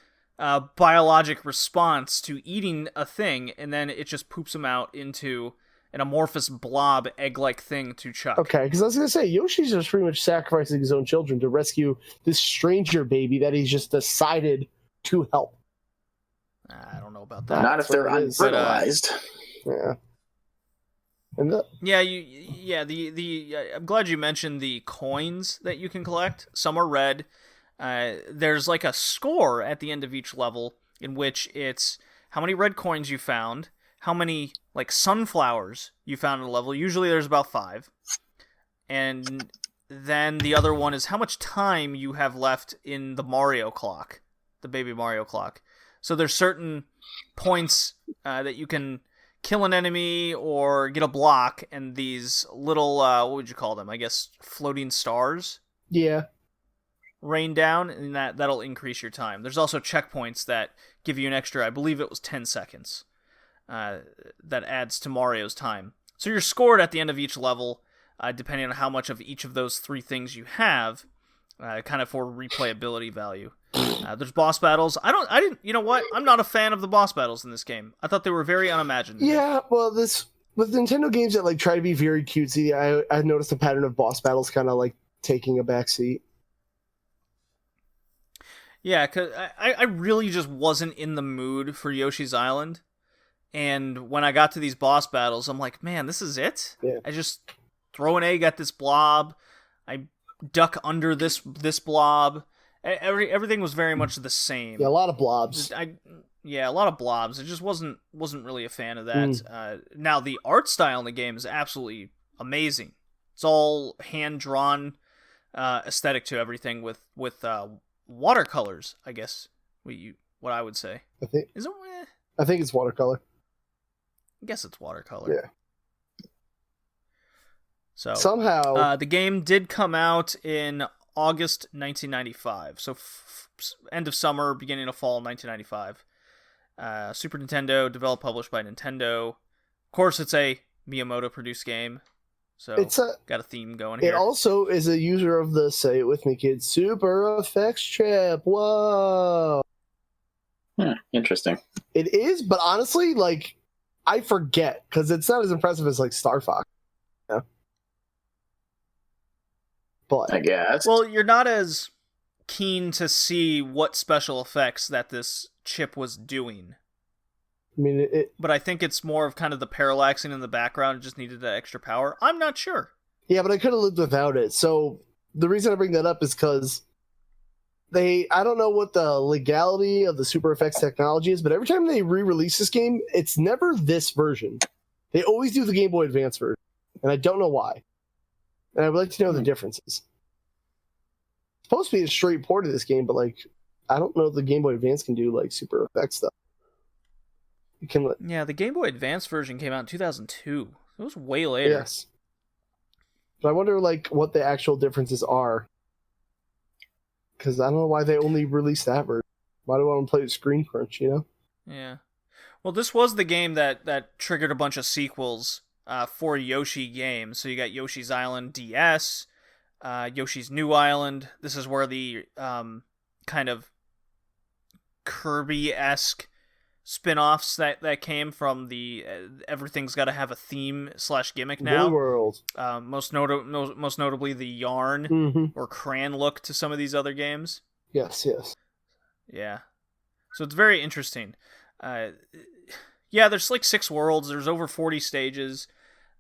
biologic response to eating a thing, and then it just poops them out into an amorphous blob egg-like thing to Chuck. Okay, because I was going to say, Yoshi's just pretty much sacrificing his own children to rescue this stranger baby that he's just decided to help. I don't know about that. Not if they're unfertilized. Yeah. And I'm glad you mentioned the coins that you can collect. Some are red. There's like a score at the end of each level in which it's how many red coins you found, how many like sunflowers you found in a level. Usually there's about 5. And then the other one is how much time you have left in the Mario clock, the baby Mario clock. So there's certain points that you can kill an enemy or get a block, and these little, what would you call them? I guess floating stars? Yeah. Rain down, and that'll increase your time. There's also checkpoints that give you an extra, I believe it was 10 seconds. That adds to Mario's time. So you're scored at the end of each level, depending on how much of each of those 3 things you have, kind of for replayability value. There's boss battles. You know what? I'm not a fan of the boss battles in this game. I thought they were very unimaginative. Yeah, well, with Nintendo games that like try to be very cutesy, I noticed a pattern of boss battles kind of like taking a backseat. Yeah, because I really just wasn't in the mood for Yoshi's Island. And when I got to these boss battles, I'm like, man, this is it? Yeah. I just throw an egg at this blob. I duck under this blob. Everything was very much the same. Yeah, a lot of blobs. A lot of blobs. I just wasn't really a fan of that. Now, the art style in the game is absolutely amazing. It's all hand-drawn aesthetic to everything with watercolors, I guess, what I would say. I think it's watercolor. I guess it's watercolor. Yeah. So somehow the game did come out in August 1995. So end of summer, beginning of fall 1995. Super Nintendo, developed, published by Nintendo. Of course, it's a Miyamoto-produced game. So got a theme going here. It also is a user of the, say it with me, kids, Super Effects chip. Whoa. Interesting. It is, but honestly, like, I forget, because it's not as impressive as, like, Star Fox. You know? But I guess. Well, you're not as keen to see what special effects that this chip was doing. I mean, but I think it's more of kind of the parallaxing in the background. It just needed that extra power. I'm not sure. Yeah, but I could have lived without it. So the reason I bring that up is because I don't know what the legality of the Super Effects technology is, but every time they re-release this game, it's never this version. They always do the Game Boy Advance version, and I don't know why. And I would like to know the differences. It's supposed to be a straight port of this game, but like, I don't know if the Game Boy Advance can do like Super Effects stuff. Yeah, the Game Boy Advance version came out in 2002. It was way later. Yes. But I wonder, like, what the actual differences are. Because I don't know why they only released that version. Why do I want to play with Screen Crunch, you know? Yeah. Well, this was the game that triggered a bunch of sequels for Yoshi games. So you got Yoshi's Island DS, Yoshi's New Island. This is where the kind of Kirby-esque spin-offs that came from the everything's got to have a theme / gimmick now. Blue World. Most notably the yarn or crayon look to some of these other games. Yes. Yeah. So it's very interesting. Yeah, there's like 6 worlds. There's over 40 stages.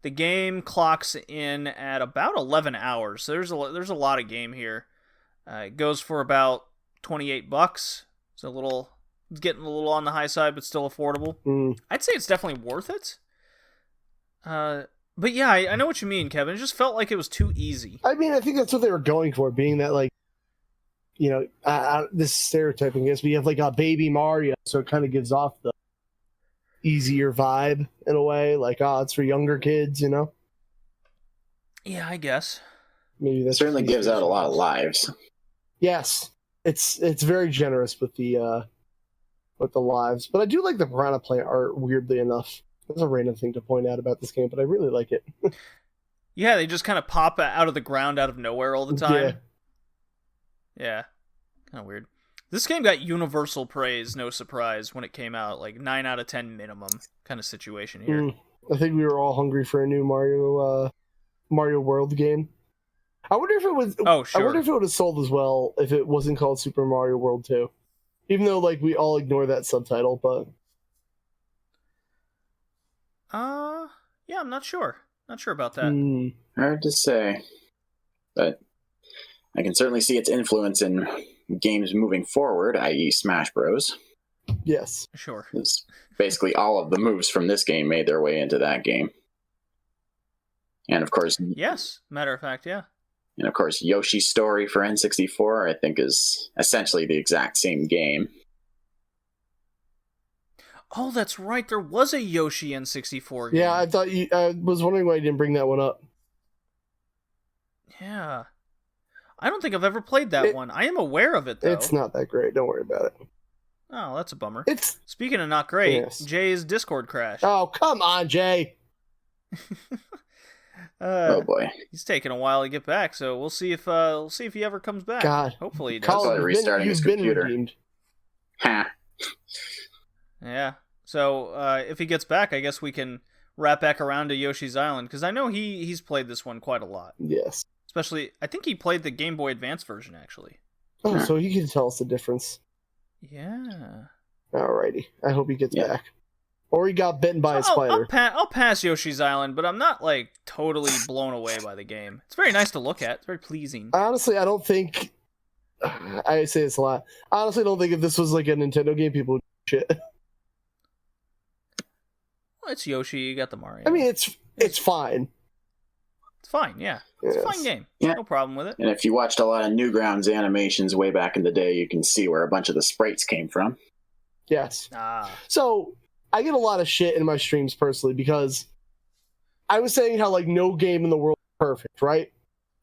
The game clocks in at about 11 hours. So there's a lot of game here. It goes for about $28. It's getting a little on the high side, but still affordable. I'd say it's definitely worth it. But yeah, I know what you mean, Kevin. It just felt like it was too easy. I mean, I think that's what they were going for, being that, like, you know, this stereotyping is we have like a baby Mario, so it kind of gives off the easier vibe in a way. Like, it's for younger kids, you know? Yeah, I guess. Maybe that certainly gives out a lot of lives. Yes, it's very generous with the lives, but I do like the piranha plant art. Weirdly enough, that's a random thing to point out about this game, but I really like it. Yeah, they just kind of pop out of the ground out of nowhere all the time. Yeah, kind of weird. This game got universal praise, no surprise, when it came out. Like 9 out of 10 minimum kind of situation here. I think we were all hungry for a new Mario World game. I wonder if it was. Oh, sure. I wonder if it would have sold as well if it wasn't called Super Mario World 2. Even though, like, we all ignore that subtitle, but yeah, I'm not sure. Not sure about that. Hard to say, but I can certainly see its influence in games moving forward, i.e., Smash Bros. Yes. Sure. Basically, all of the moves from this game made their way into that game, and of course, Yes. Matter of fact, yeah. And of course, Yoshi's Story for N64, I think, is essentially the exact same game. Oh, that's right. There was a Yoshi N64 game. Yeah, I thought you. I was wondering why you didn't bring that one up. Yeah. I don't think I've ever played that one. I am aware of it, though. It's not that great. Don't worry about it. Oh, that's a bummer. It's. Speaking of not great, Yes. Jay's Discord crashed. Oh, come on, Jay. Oh boy! He's taking a while to get back, so we'll see if he ever comes back. God. Hopefully he does. Colin, Colin, restarting his you've been computer. redeemed. Ha! Yeah. So if he gets back, I guess we can wrap back around to Yoshi's Island, because I know he's played this one quite a lot. Yes. Especially, I think he played the Game Boy Advance version, actually. Oh, so he can tell us the difference. Yeah. Alrighty. I hope he gets back. Or he got bitten by a So spider. I'll pass Yoshi's Island, but I'm not, like, totally blown away by the game. It's very nice to look at. It's very pleasing. Honestly, I don't think. I say this a lot. Honestly, I don't think if this was like a Nintendo game, people would do shit. Well, it's Yoshi. You got the Mario. I mean, it's fine. It's fine, yeah. It's a Yes. fine game. Yeah. No problem with it. And if you watched a lot of Newgrounds animations way back in the day, you can see where a bunch of the sprites came from. Yes. Ah. So I get a lot of shit in my streams personally because I was saying how like no game in the world is perfect, right?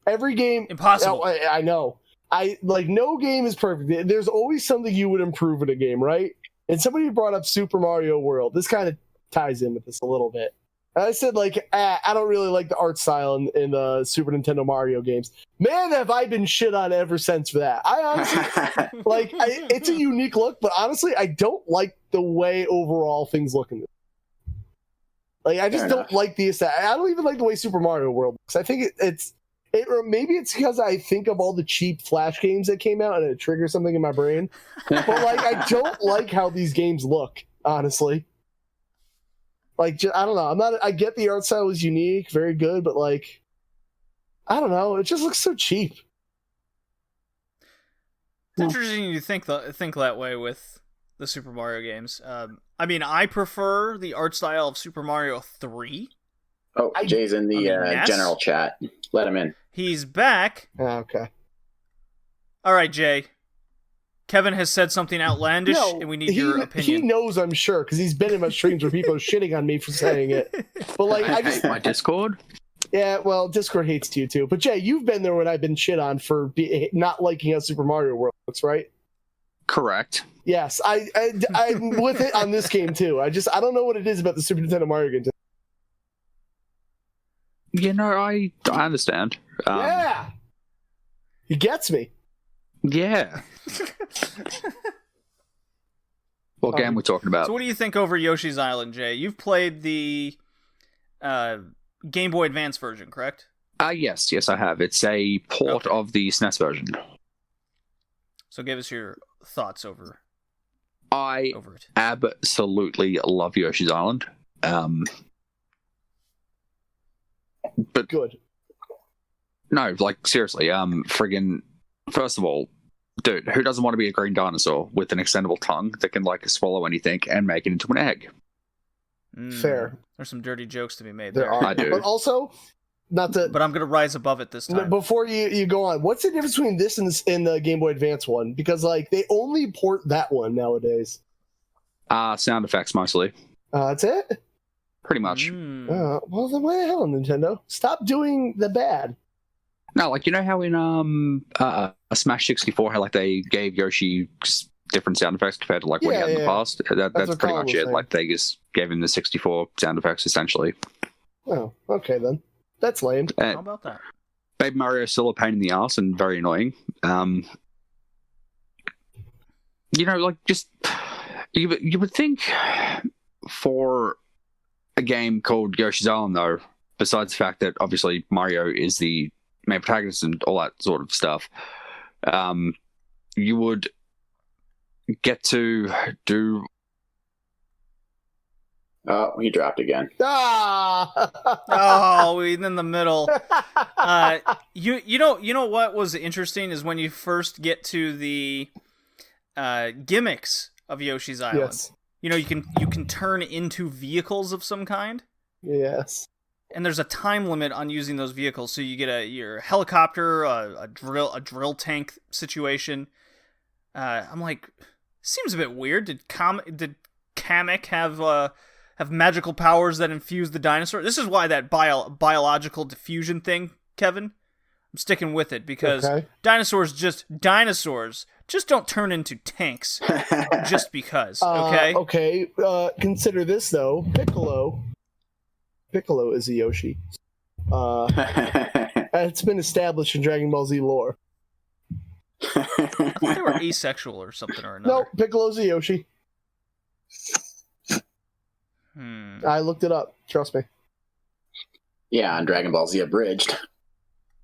Every game Impossible. I know. I like no game is perfect. There's always something you would improve in a game, right? And somebody brought up Super Mario World. This kind of ties in with this a little bit. And I said like, I don't really like the art style in the Super Nintendo Mario games. Man, have I been shit on ever since for that. I honestly it's a unique look, but honestly, I don't like the way overall things look in this. Like, I just Fair don't enough. like the aesthetic. I don't even like the way Super Mario World looks. I think or maybe it's because I think of all the cheap Flash games that came out and it triggers something in my brain. But like, I don't like how these games look, honestly. Like, I don't know. I get the art style was unique, very good, but like, I don't know. It just looks so cheap. It's interesting you think that way with the Super Mario games. I mean, I prefer the art style of Super Mario 3. Oh, Jay's in the NES? general chat. Let him in. He's back. Okay. All right, Jay. Kevin has said something outlandish, and we need your He opinion. knows, I'm sure, because he's been in my streams where people are shitting on me for saying it. But like, I just my Discord. yeah, well, Discord hates you too. But Jay, you've been there when I've been shit on for not liking how Super Mario World looks, right? Correct. Yes, I'm with it on this game too. I don't know what it is about the Super Nintendo Mario game. You know, I understand. Yeah, he gets me. Yeah. What game are we talking about? So what do you think over Yoshi's Island, Jay? You've played the Game Boy Advance version, correct? Yes, I have. It's a port of the SNES version. So give us your thoughts over I it. absolutely love Yoshi's Island. But Good. no, like seriously, friggin' first of all, dude, who doesn't want to be a green dinosaur with an extendable tongue that can like swallow anything and make it into an egg? Fair. There's some dirty jokes to be made There there. are, I do. but also not to. But I'm gonna rise above it this time. Before you go on, what's the difference between this and the Game Boy Advance one? Because like they only port that one nowadays. Sound effects mostly, That's it. pretty much. Well, then why the hell, Nintendo? Stop doing the bad. No, like you know how in a Smash 64, how like they gave Yoshi just different sound effects compared to like what he had in the past. That's what pretty Colin much was it. saying. Like they just gave him the 64 sound effects essentially. Oh, okay then. That's lame. How about that? Baby Mario is still a pain in the ass and very annoying. You know, like just you would think for a game called Yoshi's Island, though, besides the fact that obviously Mario is the main protagonist and all that sort of stuff, you would get to do. Oh, he dropped again. Ah! In the middle. You know what was interesting is when you first get to the gimmicks of Yoshi's Island. Yes. You know, you can turn into vehicles of some kind. Yes. And there's a time limit on using those vehicles, so you get your helicopter, a drill tank situation. I'm like, seems a bit weird. Did Kamek have magical powers that infuse the dinosaur? This is why that biological diffusion thing, Kevin. I'm sticking with it because dinosaurs just don't turn into tanks just because. Okay. Consider this though. Piccolo is a Yoshi. It's been established in Dragon Ball Z lore. I thought they were asexual or something or another. No, Piccolo's a Yoshi. I looked it up. Trust me. Yeah, on Dragon Ball Z Abridged.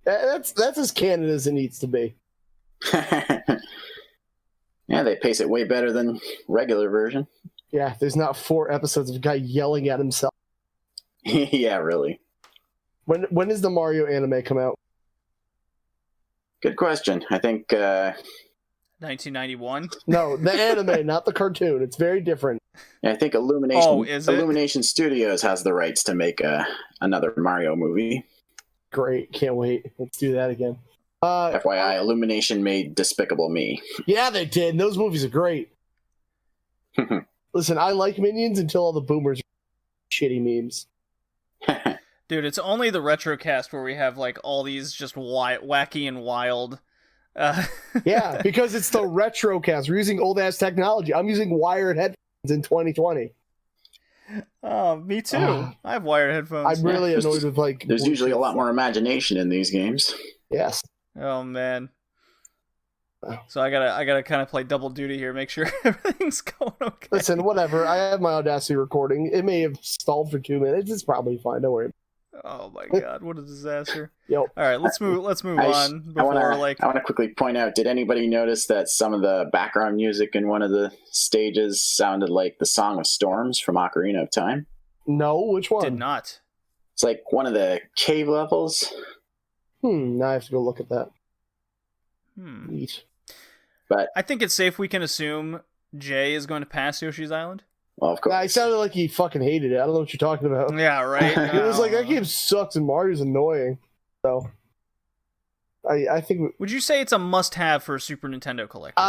That's as canon as it needs to be. Yeah, they pace it way better than regular version. Yeah, there's not 4 episodes of a guy yelling at himself. Yeah, really. When does the Mario anime come out? Good question. I think 1991. No, the anime, not the cartoon. It's very different. I think Illumination. Oh, is it? Illumination Studios has the rights to make another Mario movie. Great, can't wait. Let's do that again. FYI, Illumination made Despicable Me. Yeah, they did. And those movies are great. Listen, I like Minions until all the boomers are shitty memes. Dude, it's only the Retrocast where we have like all these just wacky and wild. Yeah, because it's the Retrocast. We're using old ass technology. I'm using wired headphones in 2020. Oh, me too. I have wired headphones. I'm really annoyed with like. There's usually a lot more imagination in these games. Yes. Oh man. So I gotta kind of play double duty here, make sure everything's going okay. Listen, whatever. I have my Audacity recording. It may have stalled for 2 minutes. It's probably fine. Don't worry. Oh my god, what a disaster! Yep. All right, let's move on before I want to quickly point out. Did anybody notice that some of the background music in one of the stages sounded like the Song of Storms from Ocarina of Time? No, which one? Did not. It's like one of the cave levels. Now I have to go look at that. Neat. But I think it's safe we can assume Jay is going to pass Yoshi's Island. Well, of course. I sounded like he fucking hated it. I don't know what you're talking about. Yeah, right. It was like, that game sucks and Mario's annoying. So, I think. Would you say it's a must-have for a Super Nintendo collector?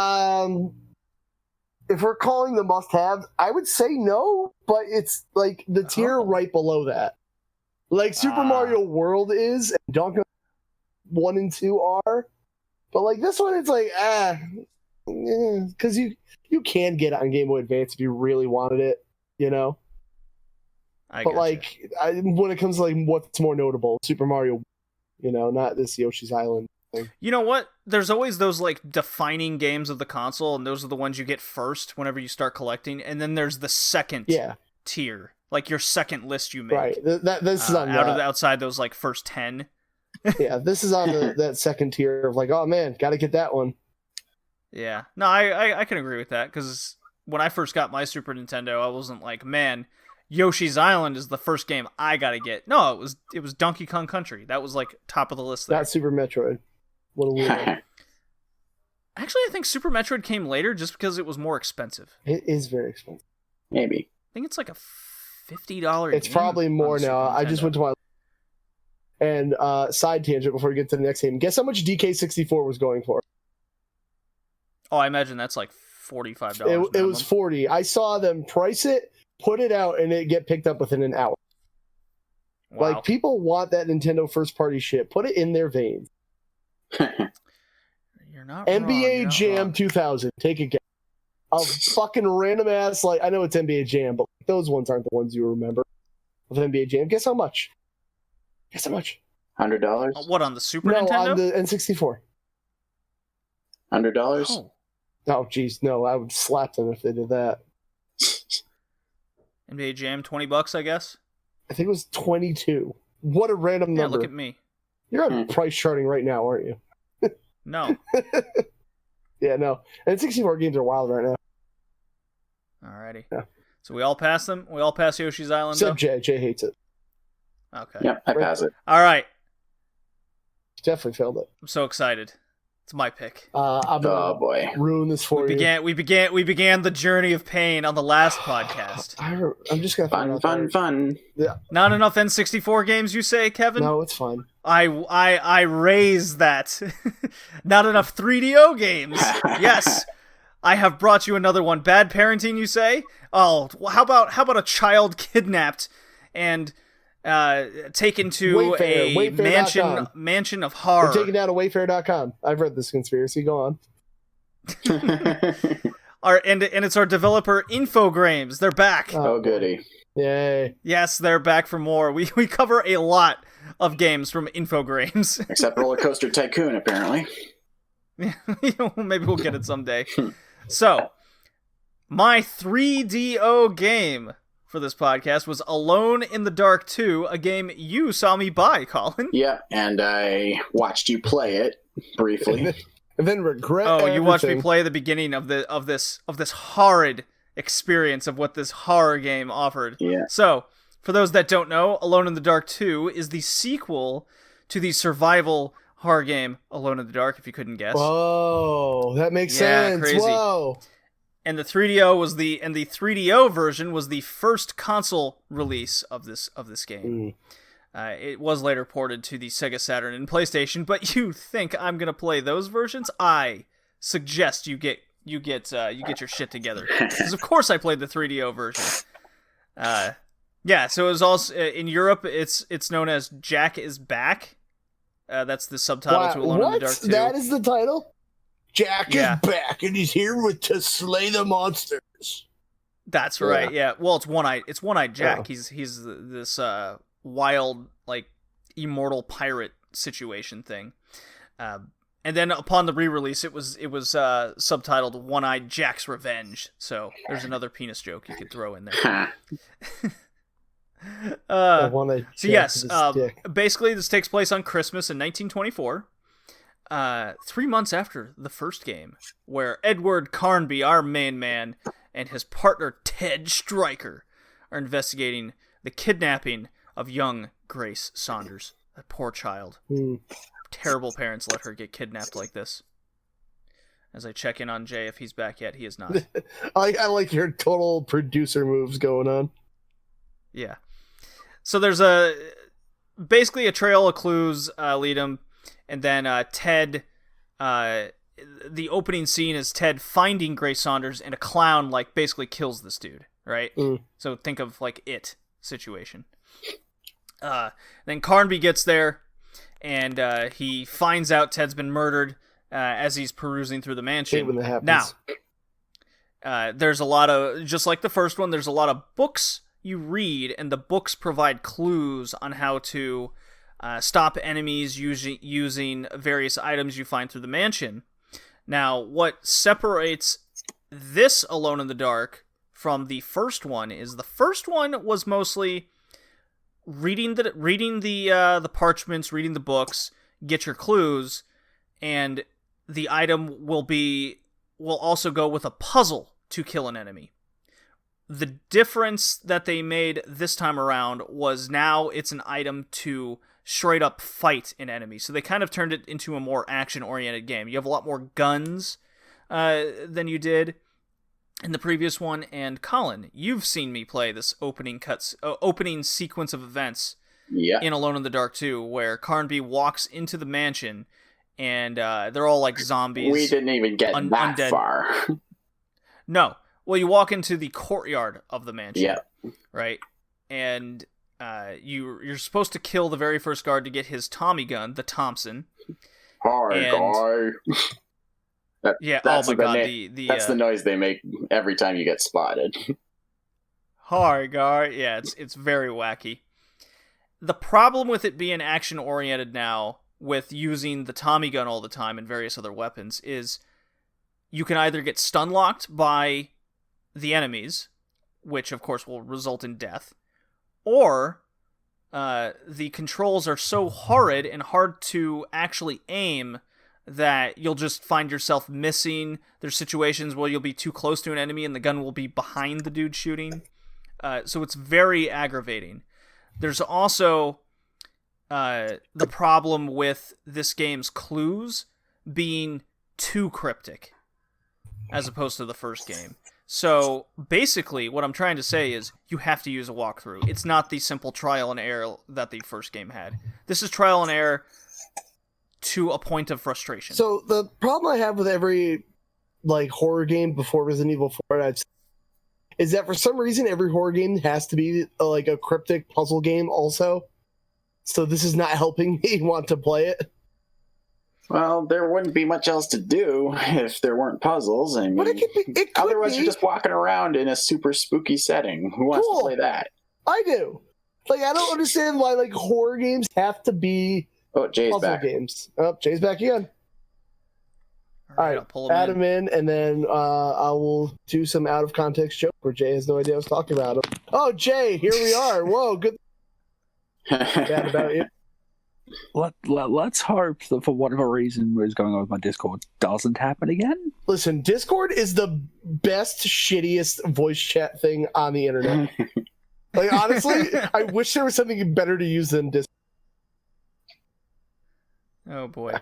If we're calling the must-have, I would say no, but it's like the tier right below that. Like Super Mario World is, and Donkey Kong 1 and 2 are, but like this one, it's like because you can get it on Game Boy Advance if you really wanted it, you know. But like, when it comes to like what's more notable, Super Mario, you know, not this Yoshi's Island thing. You know what? There's always those like defining games of the console, and those are the ones you get first whenever you start collecting. And then there's the second tier, like your second list you make. Right. This is on outside those like first 10. Yeah, this is on that second tier of like, oh man, got to get that one. Yeah, no, I can agree with that, because when I first got my Super Nintendo, I wasn't like, man, Yoshi's Island is the first game I gotta get. No, it was Donkey Kong Country. That was like top of the list there. Not Super Metroid. What a weirdo. Actually, I think Super Metroid came later just because it was more expensive. It is very expensive. Maybe. I think it's like a $50 It's probably more now. I just went to my... And side tangent before we get to the next game. Guess how much DK64 was going for? Oh, I imagine that's like $45. It was $40. I saw them price it, put it out, and it get picked up within an hour. Wow. Like, people want that Nintendo first-party shit. Put it in their veins. You're not NBA wrong. Jam 2000. Take a guess. A fucking random ass, like, I know it's NBA Jam, but those ones aren't the ones you remember of NBA Jam. Guess how much? Guess how much? $100? What, on the Super No, Nintendo? on the N64. $100? Oh, jeez, no, I would slap them if they did that. NBA Jam, $20, I guess. I think it was 22. What a random Yeah, number. look at me. You're on price charting right now, aren't you? No. Yeah, no. And 64 games are wild right now. Alrighty. Yeah. So we all pass them? We all pass Yoshi's Island, Except Jay. Jay hates it. Okay. Yep, I pass it. Alright. Definitely failed it. I'm so excited. It's my pick. I'm Oh boy. ruin this for you. We began the journey of pain on the last podcast. I'm just gonna Fun. Yeah. Not enough N64 games, you say, Kevin? No, it's fine. I raise that. Not enough 3DO games. Yes. I have brought you another one. Bad parenting, you say? Oh, how about a child kidnapped and taken to Wayfair.com. mansion of horror? We're taking down to Wayfair.com. I've read this conspiracy. Go on. And it's our developer Infogrames. They're back. Oh, goody. Yay. Yes, they're back for more. We cover a lot of games from Infogrames. Except Roller Coaster Tycoon, apparently. Maybe we'll get it someday. So, my 3DO game for this podcast was Alone in the Dark 2, a game you saw me buy, Colin. Yeah, and I watched you play it briefly. And then regret. Oh, everything. you watched me play the beginning of this horrid experience of what this horror game offered. Yeah. So, for those that don't know, Alone in the Dark 2 is the sequel to the survival horror game Alone in the Dark, if you couldn't guess. Whoa, that makes sense. Crazy. Whoa. And the 3DO version was the first console release of this game. It was later ported to the Sega Saturn and PlayStation, but you think I'm gonna play those versions? I suggest you get your shit together, because of course I played the 3DO version. Yeah, so it was also in Europe. It's known as Jack is Back. That's the subtitle to Alone in the Dark 2. That is the title? Jack is back, and he's here to slay the monsters. That's right. Yeah. Well, it's one-eyed Jack. Oh. He's this wild, like, immortal pirate situation thing. And then upon the re-release, it was subtitled One-Eyed Jack's Revenge. So there's another penis joke you could throw in there. So yes, basically this takes place on Christmas in 1924. 3 months after the first game, where Edward Carnby, our main man, and his partner Ted Stryker are investigating the kidnapping of young Grace Saunders. That poor child. Terrible parents let her get kidnapped like this. As I check in on Jay, if he's back yet, he is not. I like your total producer moves going on. Yeah. So there's basically a trail of clues lead him. And then Ted, the opening scene is Ted finding Grace Saunders, and a clown basically kills this dude, right? So think of It situation. Then Carnby gets there, and he finds out Ted's been murdered as he's perusing through the mansion. When that happens. Now, there's a lot of, just like the first one, there's a lot of books you read, and the books provide clues on how to stop enemies using various items you find through the mansion. Now, what separates this Alone in the Dark from the first one is the first one was mostly reading the parchments, reading the books, get your clues, and the item will also go with a puzzle to kill an enemy. The difference that they made this time around was now it's an item to straight up fight an enemy. So they kind of turned it into a more action-oriented game. You have a lot more guns than you did in the previous one. And Colin, you've seen me play this opening sequence of events in Alone in the Dark 2, where Carnby walks into the mansion and they're all like zombies. We didn't even get that undead. far. No. Well, you walk into the courtyard of the mansion. Yeah. Right? And you're supposed to kill the very first guard to get his Tommy gun, the Thompson. Hi, guy. That's oh my god, that's the noise they make every time you get spotted. Hi, guy. Yeah, it's very wacky. The problem with it being action-oriented now, with using the Tommy gun all the time and various other weapons, is you can either get stun-locked by the enemies, which of course will result in death, or the controls are so horrid and hard to actually aim that you'll just find yourself missing. There's situations where you'll be too close to an enemy and the gun will be behind the dude shooting. So it's very aggravating. There's also the problem with this game's clues being too cryptic as opposed to the first game. So basically what I'm trying to say is you have to use a walkthrough. It's not the simple trial and error that the first game had. This is trial and error to a point of frustration. So the problem I have with every horror game before Resident Evil 4 is that for some reason every horror game has to be a cryptic puzzle game also. So this is not helping me want to play it. Well, there wouldn't be much else to do if there weren't puzzles. I mean, But it could otherwise be. you're just walking around in a super spooky setting. Who wants to play that? I do. I don't understand why horror games have to be Oh, Jay's puzzle back. games. Oh, Jay's back again. All right, I'll pull him add in. him in, and then I will do some out of context joke where Jay has no idea I was talking about him. Oh, Jay, here we are. Whoa, good chat about you. Let's hope that for whatever reason what is going on with my Discord doesn't happen again. Listen, Discord is the best, shittiest voice chat thing on the internet. Honestly, I wish there was something better to use than Discord. Oh boy.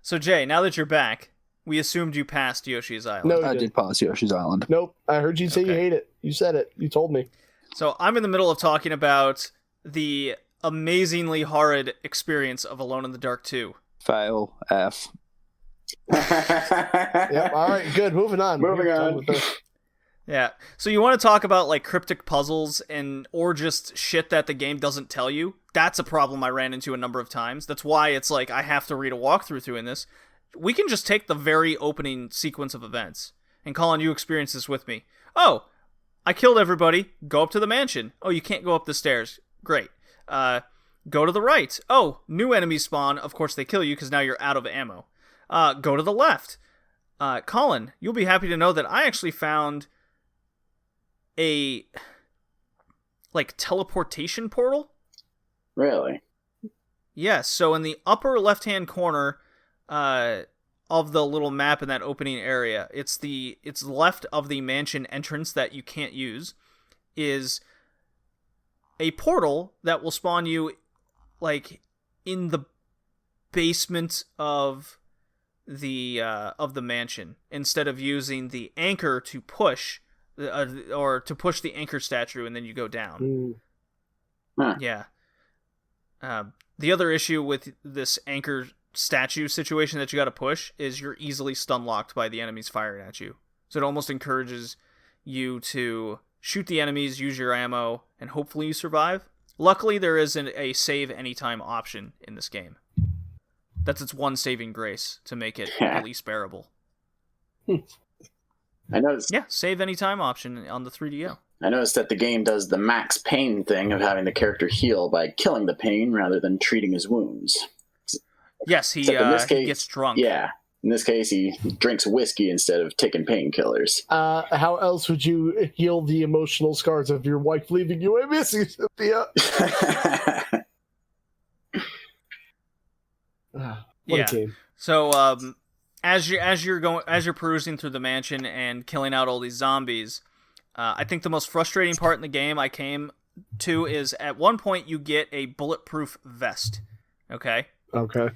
So Jay, now that you're back, we assumed you passed Yoshi's Island. No, I you did pass Yoshi's Island. Nope. I heard you say you Okay. hate it. You said it. You told me. So I'm in the middle of talking about the amazingly horrid experience of Alone in the Dark 2. Fail. F. Yep. All right. Good. Moving on. Moving Done on. with this. Yeah. So you want to talk about cryptic puzzles or just shit that the game doesn't tell you? That's a problem I ran into a number of times. That's why it's I have to read a walkthrough through in this. We can just take the very opening sequence of events. And Colin, you experienced this with me. Oh, I killed everybody. Go up to the mansion. Oh, you can't go up the stairs. Great. Go to the right. Oh, new enemies spawn. Of course they kill you because now you're out of ammo. Go to the left. Colin, you'll be happy to know that I actually found a teleportation portal. Really? Yes, so in the upper left-hand corner of the little map in that opening area, it's left of the mansion entrance that you can't use, is a portal that will spawn you in the basement of the mansion instead of using the anchor to push or to push the anchor statue and then you go down. Mm. Huh. Yeah. The other issue with this anchor statue situation that you got to push is you're easily stun locked by the enemies firing at you. So it almost encourages you to shoot the enemies, use your ammo, and hopefully you survive. Luckily, there isn't a save anytime option in this game. That's its one saving grace to make it at least bearable. I noticed. Yeah, save anytime option on the 3DO. I noticed that the game does the max pain thing of having the character heal by killing the pain rather than treating his wounds. Yes, he Except in this case, gets drunk. Yeah. In this case, he drinks whiskey instead of taking painkillers. How else would you heal the emotional scars of your wife leaving you? I miss you, Cynthia. What Yeah. a game. So, as you're perusing through the mansion and killing out all these zombies, I think the most frustrating part in the game I came to is at one point you get a bulletproof vest. Okay. Okay.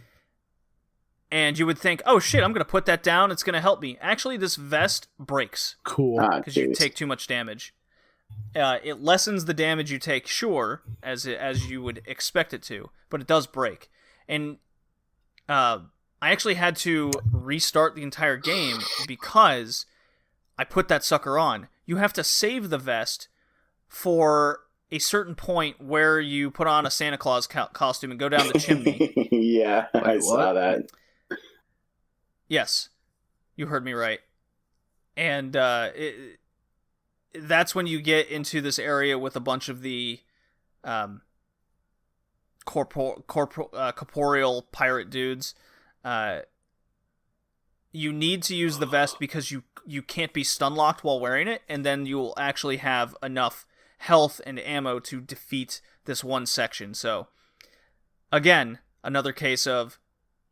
And you would think, oh shit, I'm gonna put that down. It's gonna help me. Actually, this vest breaks Cool. because you take too much damage. It lessens the damage you take, sure, as you would expect it to, but it does break. And I actually had to restart the entire game because I put that sucker on. You have to save the vest for a certain point where you put on a Santa Claus costume and go down the chimney. Yeah, I saw that. Yes, you heard me right. And that's when you get into this area with a bunch of the corporeal pirate dudes. You need to use the vest because you can't be stun locked while wearing it, and then you'll actually have enough health and ammo to defeat this one section. So, again, another case of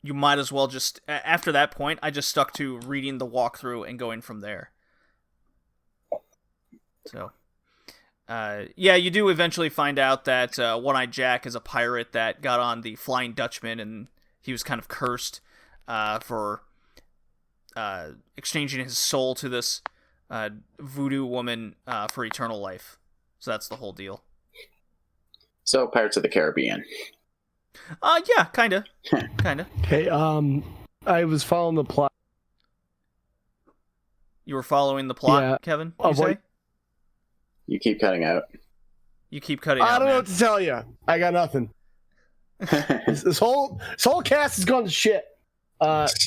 you might as well just... After that point, I just stuck to reading the walkthrough and going from there. So... yeah, you do eventually find out that One-Eyed Jack is a pirate that got on the Flying Dutchman, and he was kind of cursed for exchanging his soul to this voodoo woman for eternal life. So that's the whole deal. So, Pirates of the Caribbean. Yeah, kinda. Kinda. Okay, I was following the plot. You were following the plot, Yeah. Kevin, you say? You keep cutting out. You keep cutting out, I don't know man. what to tell you. I got nothing. This whole cast has gone to shit.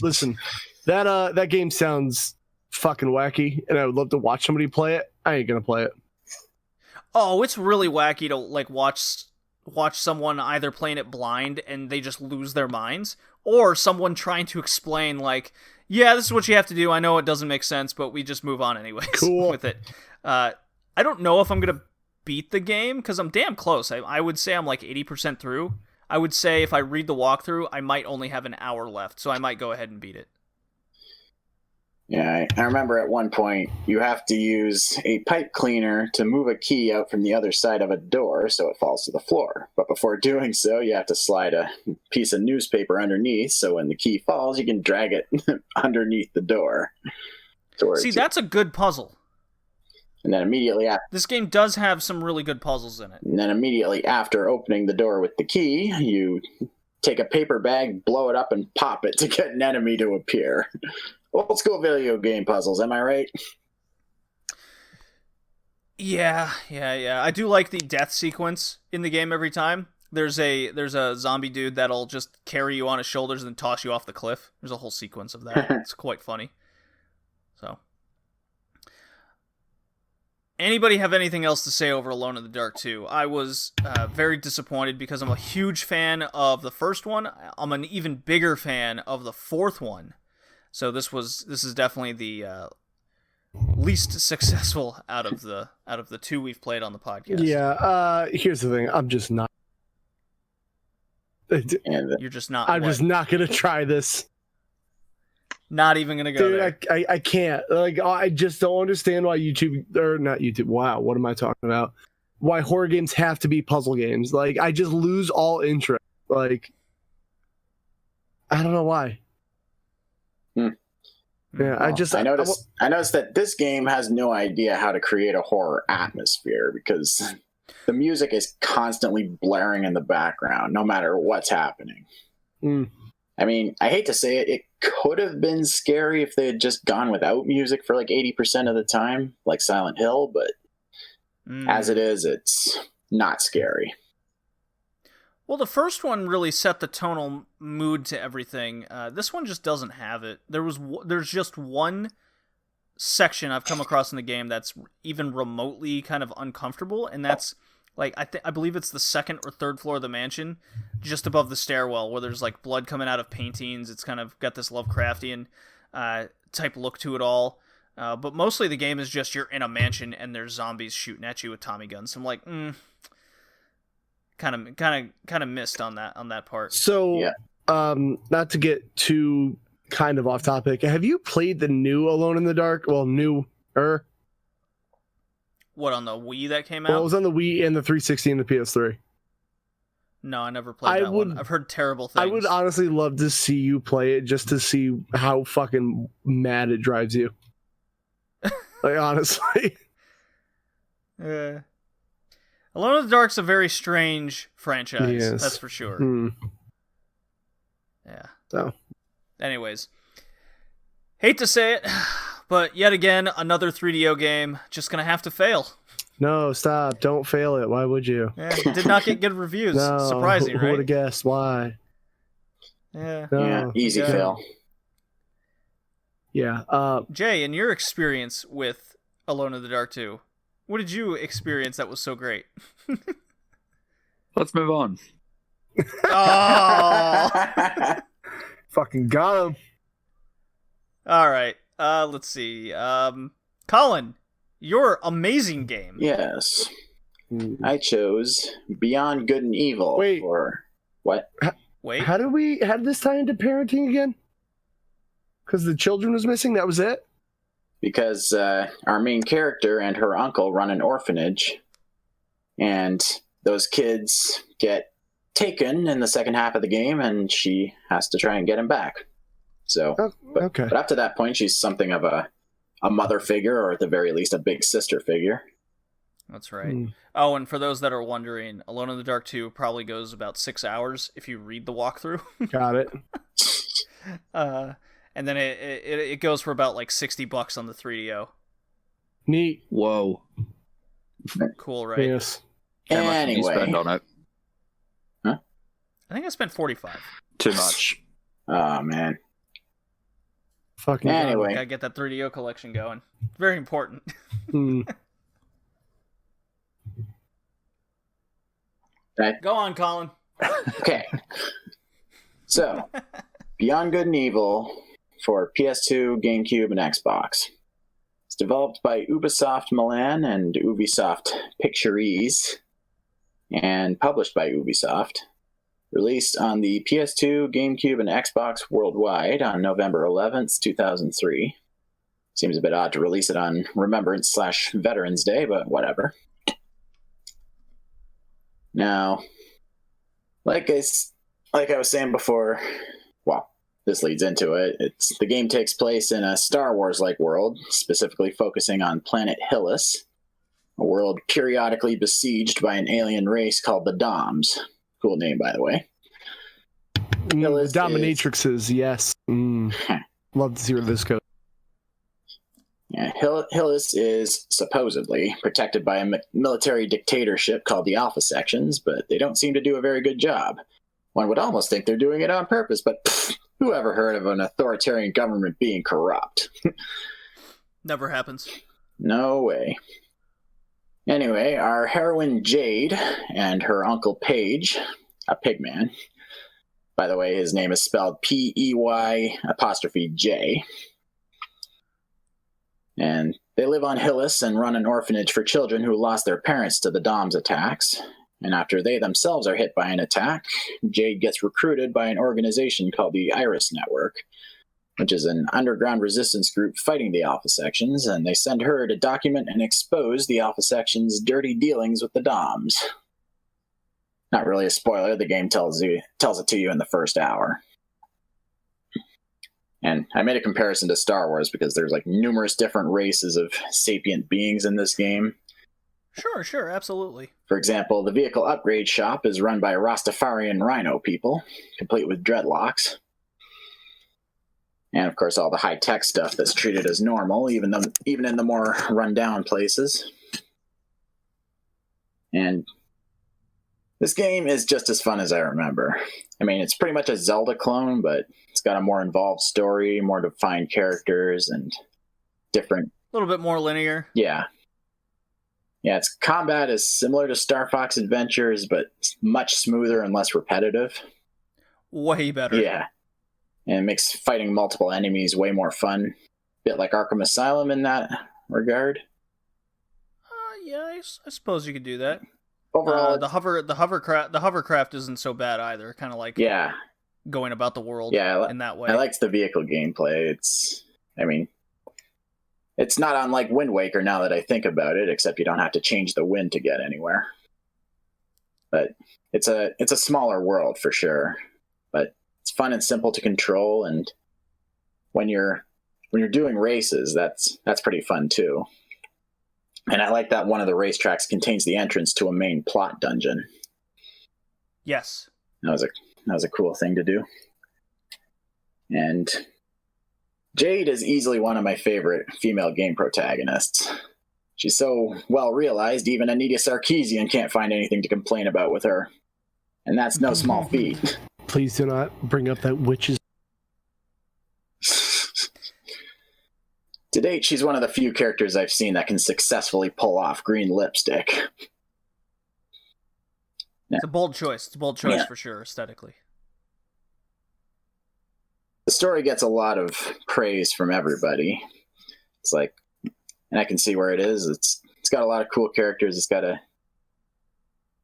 Listen, that game sounds fucking wacky, and I would love to watch somebody play it. I ain't gonna play it. Oh, it's really wacky to like watch someone either playing it blind and they just lose their minds, or someone trying to explain like, yeah, this is what you have to do. I know it doesn't make sense, but we just move on anyways Cool. with it. I don't know if I'm gonna beat the game because I'm damn close. I would say I'm like 80% through. I would say if I read the walkthrough, I might only have an hour left, so I might go ahead and beat it. Yeah, I remember at one point you have to use a pipe cleaner to move a key out from the other side of a door so it falls to the floor. But before doing so, you have to slide a piece of newspaper underneath so when the key falls, you can drag it underneath the door. See, that's a good puzzle. And then immediately after... This game does have some really good puzzles in it. And then immediately after opening the door with the key, you take a paper bag, blow it up, and pop it to get an enemy to appear. Old school video game puzzles, am I right? Yeah. I do like the death sequence in the game every time. There's a zombie dude that'll just carry you on his shoulders and toss you off the cliff. There's a whole sequence of that. It's quite funny. So... Anybody have anything else to say over Alone in the Dark 2? I was very disappointed because I'm a huge fan of the first one. I'm an even bigger fan of the fourth one. So this is definitely the least successful out of the two we've played on the podcast. Yeah, here's the thing. I'm just not. You're just not. I'm just not gonna try this. Not even gonna go Dude, there. I can't. Like, I just don't understand why YouTube, or not YouTube. Wow, what am I talking about? Why horror games have to be puzzle games? Like, I just lose all interest. Like, I don't know why. Yeah, I noticed that this game has no idea how to create a horror atmosphere because the music is constantly blaring in the background, no matter what's happening. I mean, I hate to say it, it could have been scary if they had just gone without music for like 80% of the time, like Silent Hill, but as it is, it's not scary. Well, the first one really set the tonal mood to everything. This one just doesn't have it. There's just one section I've come across in the game that's even remotely kind of uncomfortable, and that's like I believe it's the second or third floor of the mansion, just above the stairwell, where there's like blood coming out of paintings. It's kind of got this Lovecraftian type look to it all. But mostly the game is just you're in a mansion and there's zombies shooting at you with Tommy guns. So I'm like, kind of missed on that part. So, yeah. Not to get too kind of off topic, have you played the new Alone in the Dark? Well, newer. What, on the Wii that came out? Well, it was on the Wii and the 360 and the PS3. No, I never played that one. I've heard terrible things. I would honestly love to see you play it just to see how fucking mad it drives you. Like, honestly. Yeah. Alone in the Dark's a very strange franchise. Yes. That's for sure. Yeah. So. Anyways. Hate to say it, but yet again, another 3DO game just gonna have to fail. No, stop. Don't fail it. Why would you? Yeah, it did not get good reviews. No, Surprising, who right? would have guessed? Why? Yeah. No. Yeah, easy fail. Yeah. Jay, in your experience with Alone in the Dark 2, what did you experience that was so great? Let's move on. Oh! Fucking got him. All right. Let's see. Colin, your amazing game. Yes. I chose Beyond Good and Evil. Wait. For what? Wait. How did this tie into parenting again? Because the children was missing. That was it. Because our main character and her uncle run an orphanage, and those kids get taken in the second half of the game, and she has to try and get them back. So, Okay. But up to that point, she's something of a mother figure, or at the very least, a big sister figure. That's right. Oh, and for those that are wondering, Alone in the Dark 2 probably goes about 6 hours if you read the walkthrough. Got it. And then it goes for about like $60 on the 3DO. Neat. Whoa. Cool, right? Yes. How much did you spend on it? I think I spent $45. Too much. Oh, man. Fucking. Anyway. Gotta get that 3DO collection going. Very important. Go on, Colin. Okay. So, Beyond Good and Evil for PS2, GameCube, and Xbox. It's developed by Ubisoft Milan and Ubisoft Pictures, and published by Ubisoft. Released on the PS2, GameCube, and Xbox worldwide on November 11th, 2003. Seems a bit odd to release it on Remembrance/Veterans Day, but whatever. Now, like I was saying before, well, this leads into it. The game takes place in a Star Wars-like world, specifically focusing on planet Hillis, a world periodically besieged by an alien race called the Doms. Cool name, by the way. The Dominatrixes, yes. Love to see where this goes. Yeah, Hillis is supposedly protected by a military dictatorship called the Alpha Sections, but they don't seem to do a very good job. One would almost think they're doing it on purpose, but who ever heard of an authoritarian government being corrupt? Never happens. No way. Anyway, our heroine Jade and her uncle Paige, a pigman. By the way, his name is spelled Pey''J. And they live on Hillis and run an orphanage for children who lost their parents to the Doms attacks. And after they themselves are hit by an attack, Jade gets recruited by an organization called the Iris Network, which is an underground resistance group fighting the Alpha Sections, and they send her to document and expose the Alpha Section's dirty dealings with the Doms. Not really a spoiler, the game tells it to you in the first hour. And I made a comparison to Star Wars because there's like numerous different races of sapient beings in this game. Sure, absolutely. For example, the vehicle upgrade shop is run by Rastafarian rhino people, complete with dreadlocks. And of course, all the high-tech stuff that's treated as normal, even in the more run-down places. And this game is just as fun as I remember. I mean, it's pretty much a Zelda clone, but it's got a more involved story, more defined characters, and different... A little bit more linear. Yeah. Yeah, its combat is similar to Star Fox Adventures, but much smoother and less repetitive. Way better. Yeah. And it makes fighting multiple enemies way more fun. Bit like Arkham Asylum in that regard. Yeah, I suppose you could do that. Overall, the hovercraft isn't so bad either. Kind of like going about the world in that way. I liked the vehicle gameplay. It's not unlike Wind Waker now that I think about it, except you don't have to change the wind to get anywhere. But it's a smaller world for sure. But it's fun and simple to control, and when you're doing races, that's pretty fun too. And I like that one of the racetracks contains the entrance to a main plot dungeon. Yes. That was a cool thing to do. And Jade is easily one of my favorite female game protagonists. She's so well realized, even Anita Sarkeesian can't find anything to complain about with her. And that's no small feat. Please do not bring up that witch's. To date, she's one of the few characters I've seen that can successfully pull off green lipstick. It's a bold choice. It's a bold choice for sure, aesthetically. The story gets a lot of praise from everybody. It's like, and I can see where it is. It's got a lot of cool characters. It's got a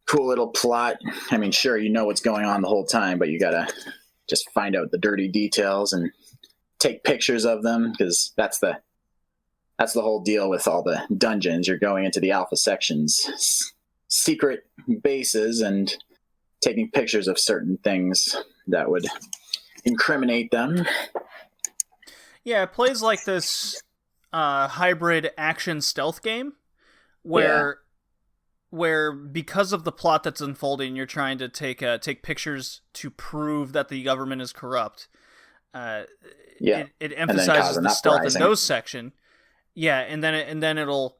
cool little plot. I mean, sure, you know what's going on the whole time, but you gotta just find out the dirty details and take pictures of them, because that's the whole deal with all the dungeons. You're going into the alpha sections, secret bases, and taking pictures of certain things that would incriminate them. Yeah, it plays like this hybrid action stealth game where because of the plot that's unfolding, you're trying to take pictures to prove that the government is corrupt. It emphasizes the stealth in those section. Yeah, and then it'll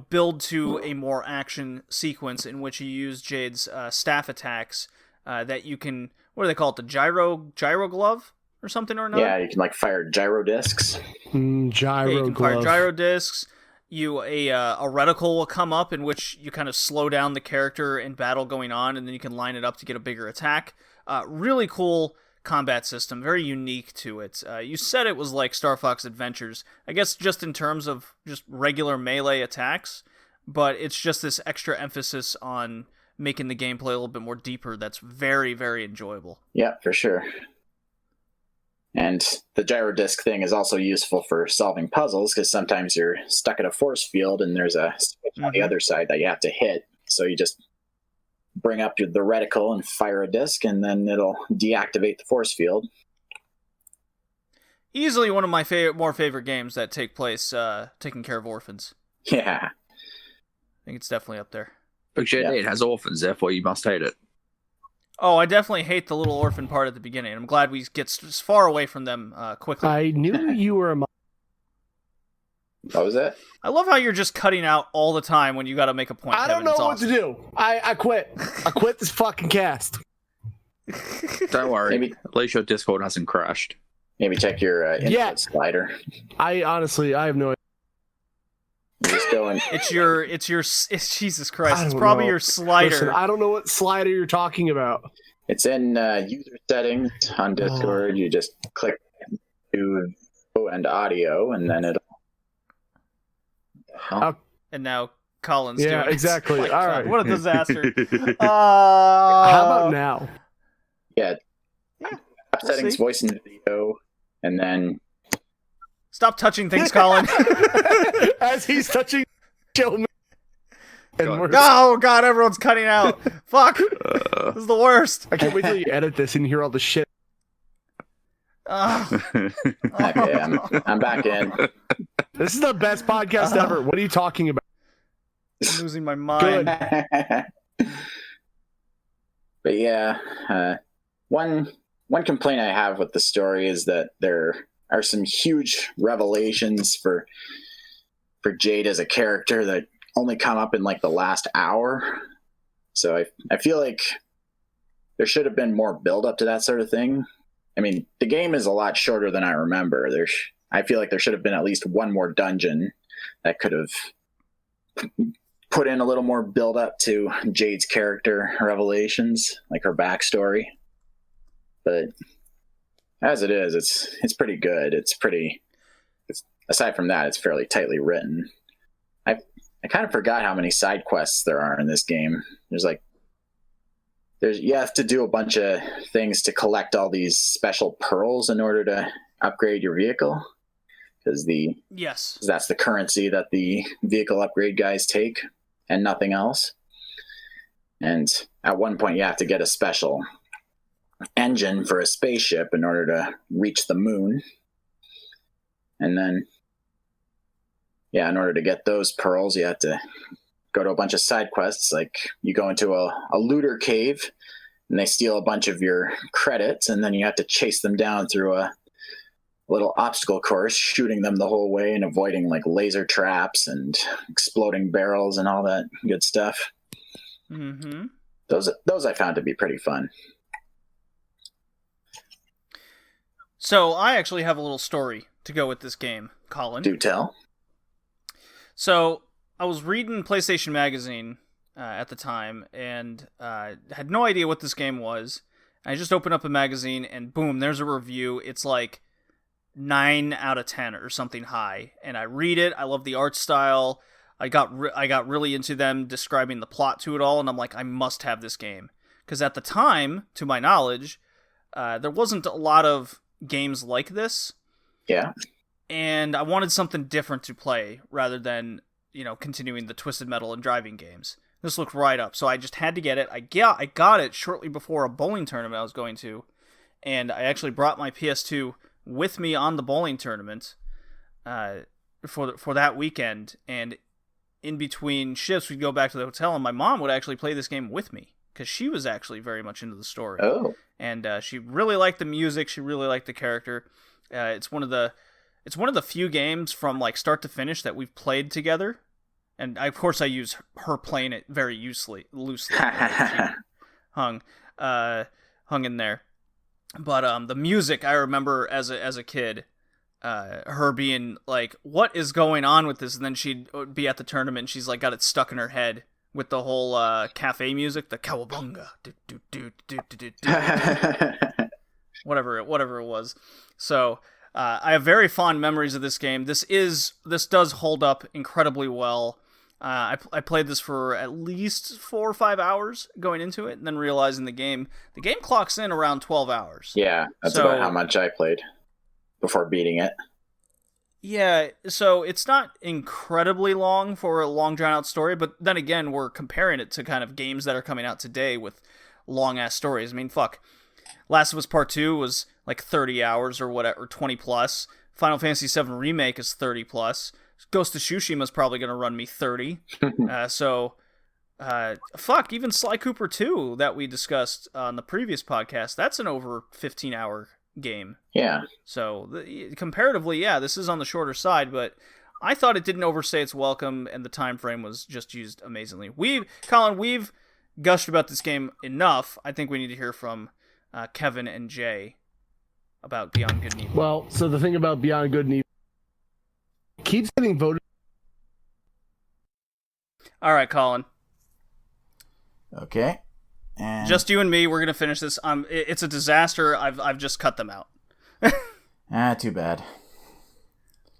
build to a more action sequence in which you use Jade's staff attacks that you can, what do they call it, the gyro glove or something or another? Yeah, you can like fire gyro discs. Gyro you can glove. fire gyro discs. A reticle will come up in which you kind of slow down the character in battle going on, and then you can line it up to get a bigger attack. Really cool combat system, very unique to it. You said it was like Star Fox Adventures, I guess just in terms of just regular melee attacks, but it's just this extra emphasis on making the gameplay a little bit more deeper that's very, very enjoyable. Yeah, for sure. And the gyro disc thing is also useful for solving puzzles, because sometimes you're stuck in a force field and there's a switch on the other side that you have to hit. So you just bring up the reticle and fire a disc, and then it'll deactivate the force field. Easily one of my more favorite games that take place taking care of orphans. Yeah. I think it's definitely up there. But JD, it has orphans, therefore you must hate it. Oh, I definitely hate the little orphan part at the beginning. I'm glad we get as far away from them quickly. I knew you were a... What was that? I love how you're just cutting out all the time when you got to make a point. I don't know what to do. I quit. I quit this fucking cast. Don't worry. Maybe, at least your Discord hasn't crashed. Maybe check your input slider. I honestly have no idea. Just going. It's Jesus Christ. It's probably know. Your slider. Listen, I don't know what slider you're talking about. It's in user settings on Discord. You just click to and audio, and then it'll. And now Colin's Yeah, doing it. exactly. Like, all right. What a disaster. How about now? Yeah. Settings, see. voice and video, and then. Stop touching things, Colin. As he's touching show me. Oh god, everyone's cutting out. Fuck. This is the worst. I can't wait till you edit this and hear all the shit. Okay, I'm back in. This is the best podcast ever. What are you talking about? I'm losing my mind. But yeah, one complaint I have with the story is that there are some huge revelations for Jade as a character that only come up in like the last hour. So I feel like there should have been more build up to that sort of thing. I mean, the game is a lot shorter than I remember. I feel like there should have been at least one more dungeon that could have put in a little more build up to Jade's character revelations, like her backstory. But as it is, it's pretty good. Aside from that, it's fairly tightly written. I kind of forgot how many side quests there are in this game. You have to do a bunch of things to collect all these special pearls in order to upgrade your vehicle, because that's the currency that the vehicle upgrade guys take, and nothing else. And at one point, you have to get a special engine for a spaceship in order to reach the moon. And then, in order to get those pearls, you have to go to a bunch of side quests. Like you go into a looter cave and they steal a bunch of your credits, and then you have to chase them down through a little obstacle course, shooting them the whole way and avoiding like laser traps and exploding barrels and all that good stuff. Mm-hmm. Those I found to be pretty fun. So I actually have a little story to go with this game, Colin. Do tell. So I was reading PlayStation Magazine at the time and had no idea what this game was. I just opened up a magazine and boom, there's a review. It's like 9 out of 10 or something high. And I read it. I love the art style. I got really into them describing the plot to it all, and I'm like, I must have this game. Because at the time, to my knowledge, there wasn't a lot of games like this. Yeah. And I wanted something different to play rather than, continuing the Twisted Metal and driving games. This looked right up, so I just had to get it. I got it shortly before a bowling tournament I was going to, and I actually brought my PS2 with me on the bowling tournament for that weekend. And in between shifts, we'd go back to the hotel, and my mom would actually play this game with me because she was actually very much into the story. Oh. And she really liked the music. She really liked the character. It's one of the few games from like start to finish that we've played together. And of course, I use her playing it very loosely. She hung in there. But the music, I remember as a kid, her being like, "What is going on with this?" And then she'd be at the tournament, and she's like got it stuck in her head with the whole cafe music, the cowabunga, whatever it was. So I have very fond memories of this game. This does hold up incredibly well. I played this for at least 4 or 5 hours going into it, and then realizing the game clocks in around 12 hours. Yeah, that's about how much I played before beating it. Yeah, so it's not incredibly long for a long drawn-out story, but then again, we're comparing it to kind of games that are coming out today with long-ass stories. I mean, fuck. Last of Us Part 2 was like 30 hours or whatever, 20 plus. Final Fantasy VII Remake is 30 plus. Ghost of Tsushima is probably going to run me 30. Fuck, even Sly Cooper 2 that we discussed on the previous podcast, that's an over 15-hour game. Yeah. So, comparatively, yeah, this is on the shorter side, but I thought it didn't overstay its welcome, and the time frame was just used amazingly. Colin, we've gushed about this game enough. I think we need to hear from Kevin and Jay about Beyond Good and Evil. Well, so the thing about Beyond Good and Evil keeps getting voted. All right, Colin. Okay. And Just you and me. We're gonna finish this. It's a disaster. I've just cut them out. too bad.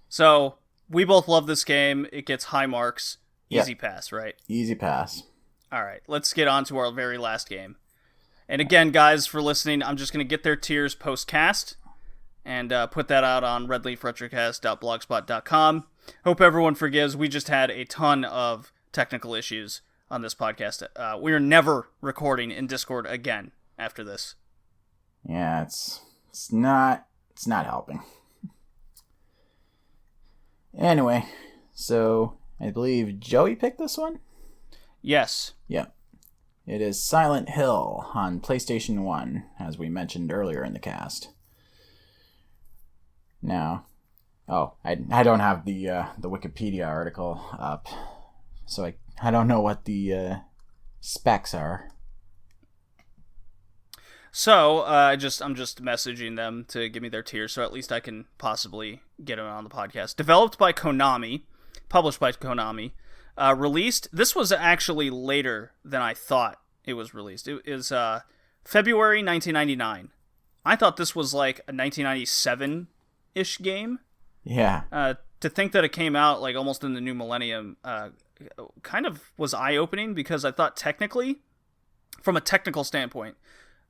So we both love this game. It gets high marks. Easy pass, right? Easy pass. All right, let's get on to our very last game. And again, guys, for listening, I'm just gonna get their tiers post-cast and put that out on redleafretrocast.blogspot.com. Hope everyone forgives. We just had a ton of technical issues on this podcast. We are never recording in Discord again after this. Yeah, it's not helping. Anyway, so I believe Joey picked this one? Yes. Yeah. It is Silent Hill on PlayStation 1, as we mentioned earlier in the cast. Now, I don't have the Wikipedia article up, so I don't know what the specs are. So I'm just messaging them to give me their tiers, so at least I can possibly get them on the podcast. Developed by Konami, published by Konami, released. This was actually later than I thought it was released. It is February 1999. I thought this was like a 1997-ish game. Yeah. To think that it came out like almost in the new millennium kind of was eye-opening, because I thought technically, from a technical standpoint,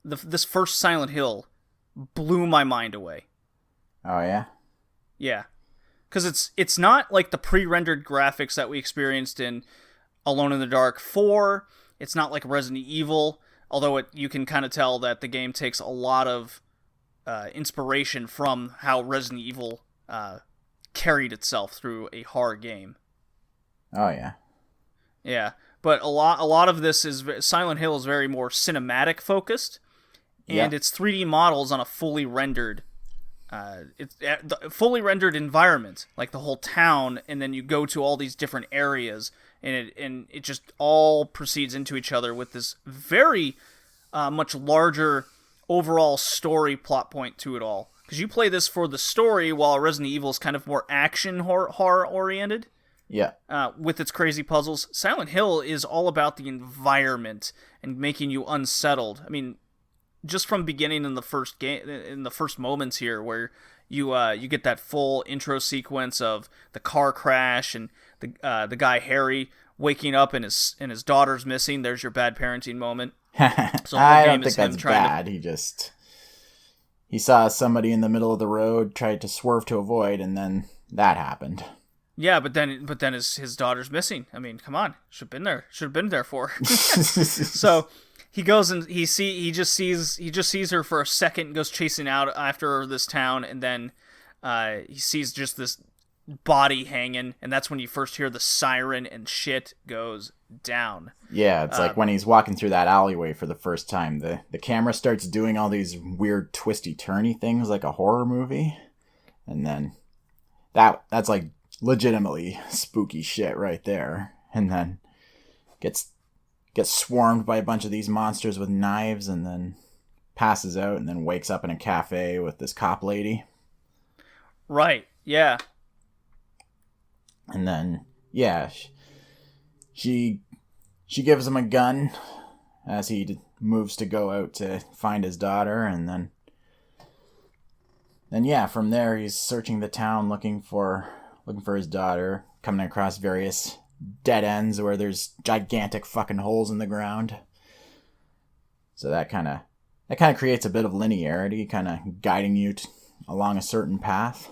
this first Silent Hill blew my mind away. Oh, yeah? Yeah. Because it's not like the pre-rendered graphics that we experienced in Alone in the Dark 4. It's not like Resident Evil, although you can kind of tell that the game takes a lot of inspiration from how Resident Evil carried itself through a horror game. Oh, yeah. Yeah, but a lot of this is Silent Hill is very more cinematic focused, and it's 3D models on a fully rendered fully rendered environment, like the whole town, and then you go to all these different areas, and it just all proceeds into each other with this very much larger overall story plot point to it all. Because you play this for the story, while Resident Evil is kind of more action horror oriented. Yeah. With its crazy puzzles. Silent Hill is all about the environment and making you unsettled. I mean, just from beginning in the first game, in the first moments here, where you get that full intro sequence of the car crash and the guy Harry waking up and his daughter's missing. There's your bad parenting moment. So I don't think that's bad. He saw somebody in the middle of the road, tried to swerve to avoid, and then that happened. Yeah, but then his daughter's missing. I mean, come on, should have been there for her. So he goes and he just sees her for a second and goes chasing out after this town, and then he sees just this body hanging, and that's when you first hear the siren and shit goes down. Yeah, it's like when he's walking through that alleyway for the first time, the camera starts doing all these weird twisty turny things like a horror movie, and then that's like legitimately spooky shit right there. And then gets swarmed by a bunch of these monsters with knives, and then passes out, and then wakes up in a cafe with this cop lady. Right, yeah. And then, yeah, she gives him a gun as he moves to go out to find his daughter, and then yeah, from there he's searching the town looking for his daughter, coming across various dead ends where there's gigantic fucking holes in the ground. So that kind of creates a bit of linearity, kind of guiding you along a certain path.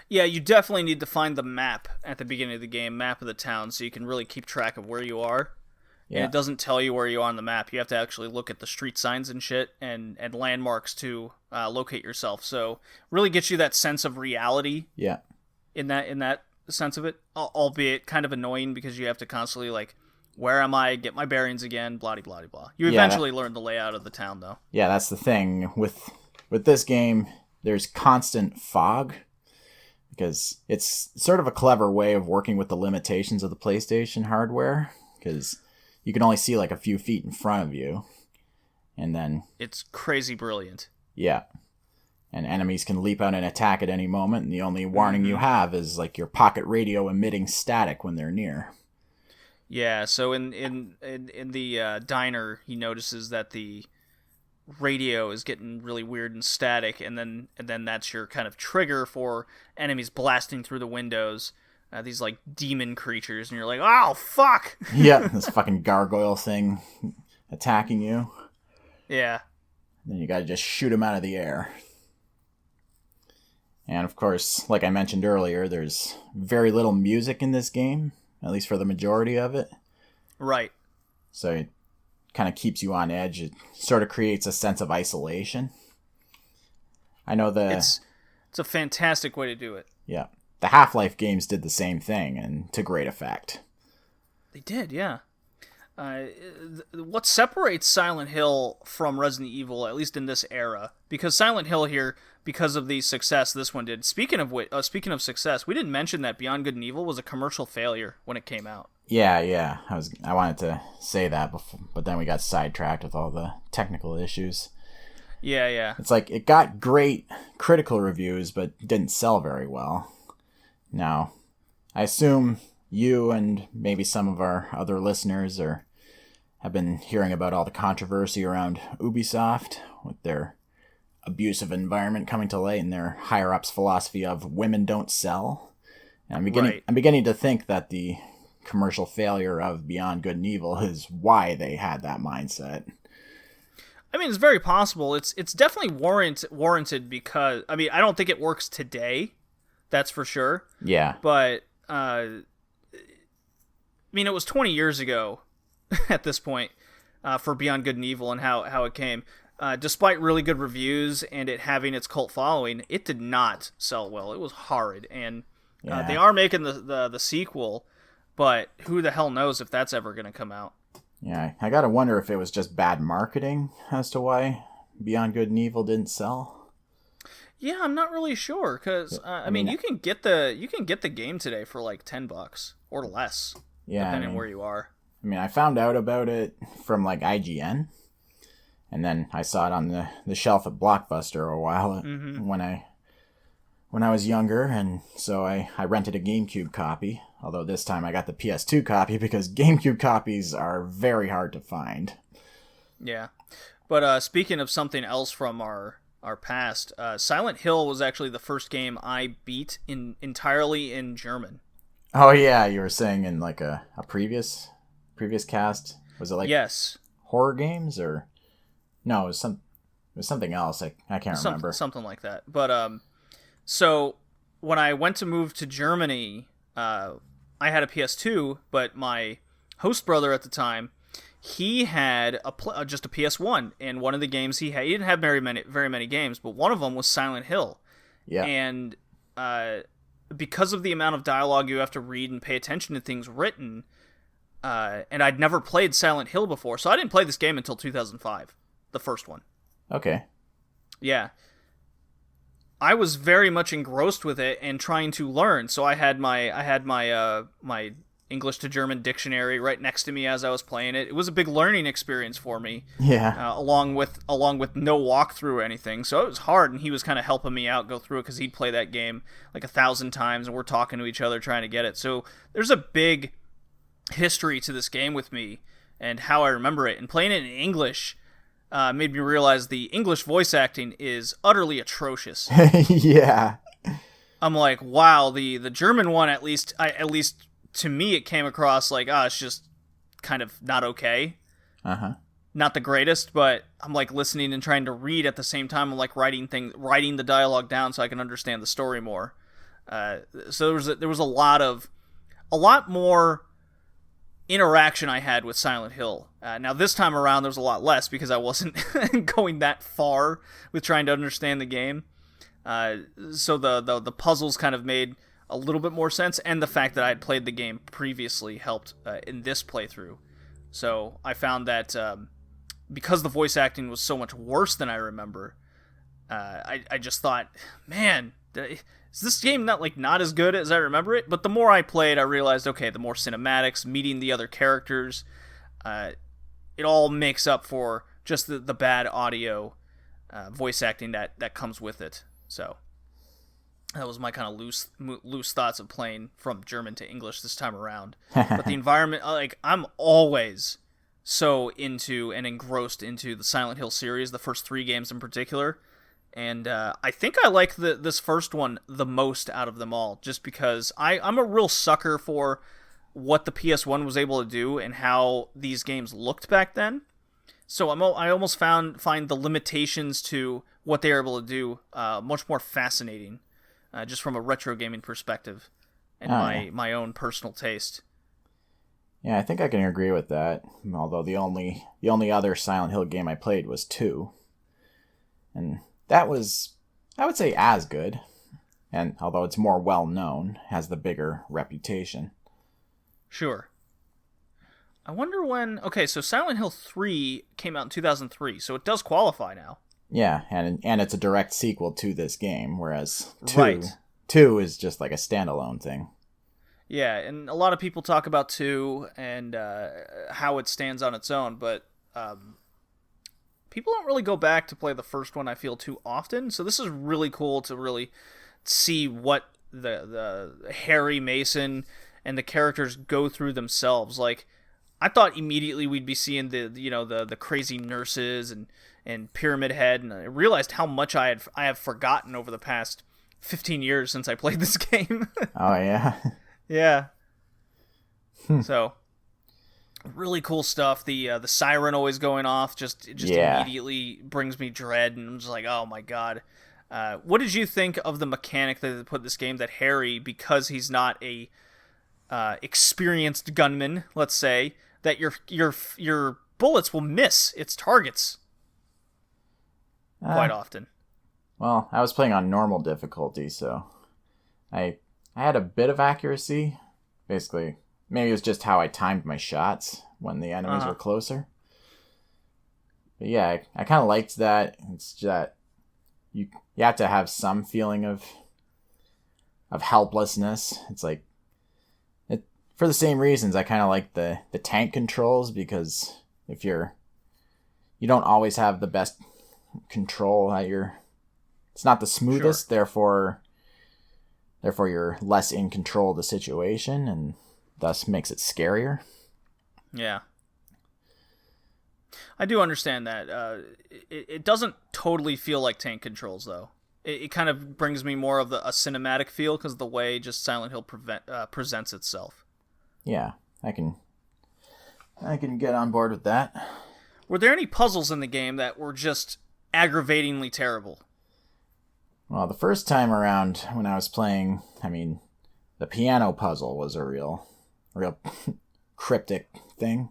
Yeah, you definitely need to find the map at the beginning of the game, map of the town, so you can really keep track of where you are. Yeah. And it doesn't tell you where you are on the map. You have to actually look at the street signs and shit and landmarks to locate yourself. So really gets you that sense of reality. Yeah. In that sense of it, albeit kind of annoying because you have to constantly like, where am I? Get my bearings again. Blah blah blah blah. You eventually learn the layout of the town, though. Yeah, that's the thing with this game. There's constant fog, because it's sort of a clever way of working with the limitations of the PlayStation hardware, because you can only see like a few feet in front of you, and then it's crazy brilliant. Yeah. And enemies can leap out and attack at any moment, and the only warning you have is like your pocket radio emitting static when they're near. Yeah, so in the diner, he notices that the radio is getting really weird and static, and then that's your kind of trigger for enemies blasting through the windows. These like demon creatures, and you're like, oh fuck! Yeah, this fucking gargoyle thing attacking you. Yeah. Then you gotta just shoot them out of the air. And of course, like I mentioned earlier, there's very little music in this game, at least for the majority of it. Right. So it kind of keeps you on edge. It sort of creates a sense of isolation. I know it's a fantastic way to do it. Yeah. The Half-Life games did the same thing, and to great effect. They did, yeah. What separates Silent Hill from Resident Evil, at least in this era, because Silent Hill here, because of the success this one did. Speaking of success, we didn't mention that Beyond Good and Evil was a commercial failure when it came out. Yeah. I wanted to say that before, but then we got sidetracked with all the technical issues. Yeah. It's like it got great critical reviews, but didn't sell very well. Now, I assume you and maybe some of our other listeners have been hearing about all the controversy around Ubisoft with their abusive environment coming to light and their higher-ups' philosophy of women don't sell. And I'm beginning to think that the commercial failure of Beyond Good and Evil is why they had that mindset. I mean, it's very possible. It's definitely warranted because, I mean, I don't think it works today. That's for sure. Yeah. But, I mean, it was 20 years ago at this point for Beyond Good and Evil and how it came. Despite really good reviews and it having its cult following, it did not sell well. It was horrid. And they are making the sequel, but who the hell knows if that's ever going to come out. Yeah, I gotta wonder if it was just bad marketing as to why Beyond Good and Evil didn't sell. Yeah, I'm not really sure because I mean, you can get the game today for like $10 or less, depending on where you are. I mean, I found out about it from like IGN, and then I saw it on the shelf at Blockbuster a while when I was younger, and so I rented a GameCube copy. Although this time I got the PS2 copy because GameCube copies are very hard to find. Yeah, but speaking of something else from our past, Silent Hill was actually the first game I beat entirely in German. Oh yeah, you were saying in like a previous cast. Was it like Yes. horror games or no? It was something else. I can't remember. Something like that. But so when I went to move to Germany, I had a PS2, but my host brother at the time, he had just a PS1, and one of the games he didn't have very many games, but one of them was Silent Hill. Yeah. And because of the amount of dialogue you have to read and pay attention to things written, and I'd never played Silent Hill before, so I didn't play this game until 2005, the first one. Okay. Yeah. I was very much engrossed with it and trying to learn. So I had my English to German dictionary right next to me as I was playing it. It was a big learning experience for me. Yeah. Along with no walkthrough or anything. So it was hard, and he was kind of helping me out go through it because he'd play that game like 1,000 times, and we're talking to each other trying to get it. So there's a big history to this game with me and how I remember it. And playing it in English made me realize the English voice acting is utterly atrocious. Yeah. I'm like, wow, the German one, at least to me, it came across like, it's just kind of not okay. Uh-huh. Not the greatest, but I'm like listening and trying to read at the same time. I'm like writing the dialogue down so I can understand the story more. So there was a lot more interaction I had with Silent Hill. Now this time around there's a lot less because I wasn't going that far with trying to understand the game. So the puzzles kind of made a little bit more sense, and the fact that I had played the game previously helped in this playthrough. So I found that because the voice acting was so much worse than I remember, I just thought, man, is this game not as good as I remember it? But the more I played, I realized, okay, the more cinematics, meeting the other characters, it all makes up for just the bad audio voice acting that comes with it. So that was my kind of loose thoughts of playing from German to English this time around. But the environment, I'm always so into and engrossed into the Silent Hill series, the first 3 games in particular. And I think I like this first one the most out of them all, just because I'm a real sucker for what the PS1 was able to do and how these games looked back then. So I almost find the limitations to what they were able to do much more fascinating, just from a retro gaming perspective and my own personal taste. Yeah, I think I can agree with that. Although the only other Silent Hill game I played was 2, and that was, I would say, as good. And although it's more well known, has the bigger reputation. Sure. I wonder when. Okay, so Silent Hill 3 came out in 2003, so it does qualify now. Yeah, and it's a direct sequel to this game, whereas 2, right. 2 is just like a standalone thing. Yeah, and a lot of people talk about 2 and how it stands on its own, but people don't really go back to play the first one, I feel, too often. So this is really cool to really see what the Harry Mason and the characters go through themselves. Like, I thought immediately we'd be seeing the crazy nurses and Pyramid Head, and I realized how much I have forgotten over the past 15 years since I played this game. Oh yeah. Yeah. So, really cool stuff. The siren always going off just immediately brings me dread, and I'm just like, oh my god. What did you think of the mechanic that they put in this game that Harry, because he's not a experienced gunman, let's say, that your bullets will miss its targets quite often? Well, I was playing on normal difficulty, so I had a bit of accuracy. Basically, maybe it was just how I timed my shots when the enemies were closer. But yeah, I kind of liked that. It's that you have to have some feeling of helplessness. It's like, for the same reasons, I kind of like the tank controls, because if you don't always have the best control it's not the smoothest, Sure. therefore you're less in control of the situation, and thus makes it scarier. Yeah. I do understand that. It doesn't totally feel like tank controls, though. it kind of brings me more of a cinematic feel because of the way just Silent Hill presents itself. Yeah, I can get on board with that. Were there any puzzles in the game that were just aggravatingly terrible? Well, the first time around when I was playing, I mean, the piano puzzle was a real cryptic thing.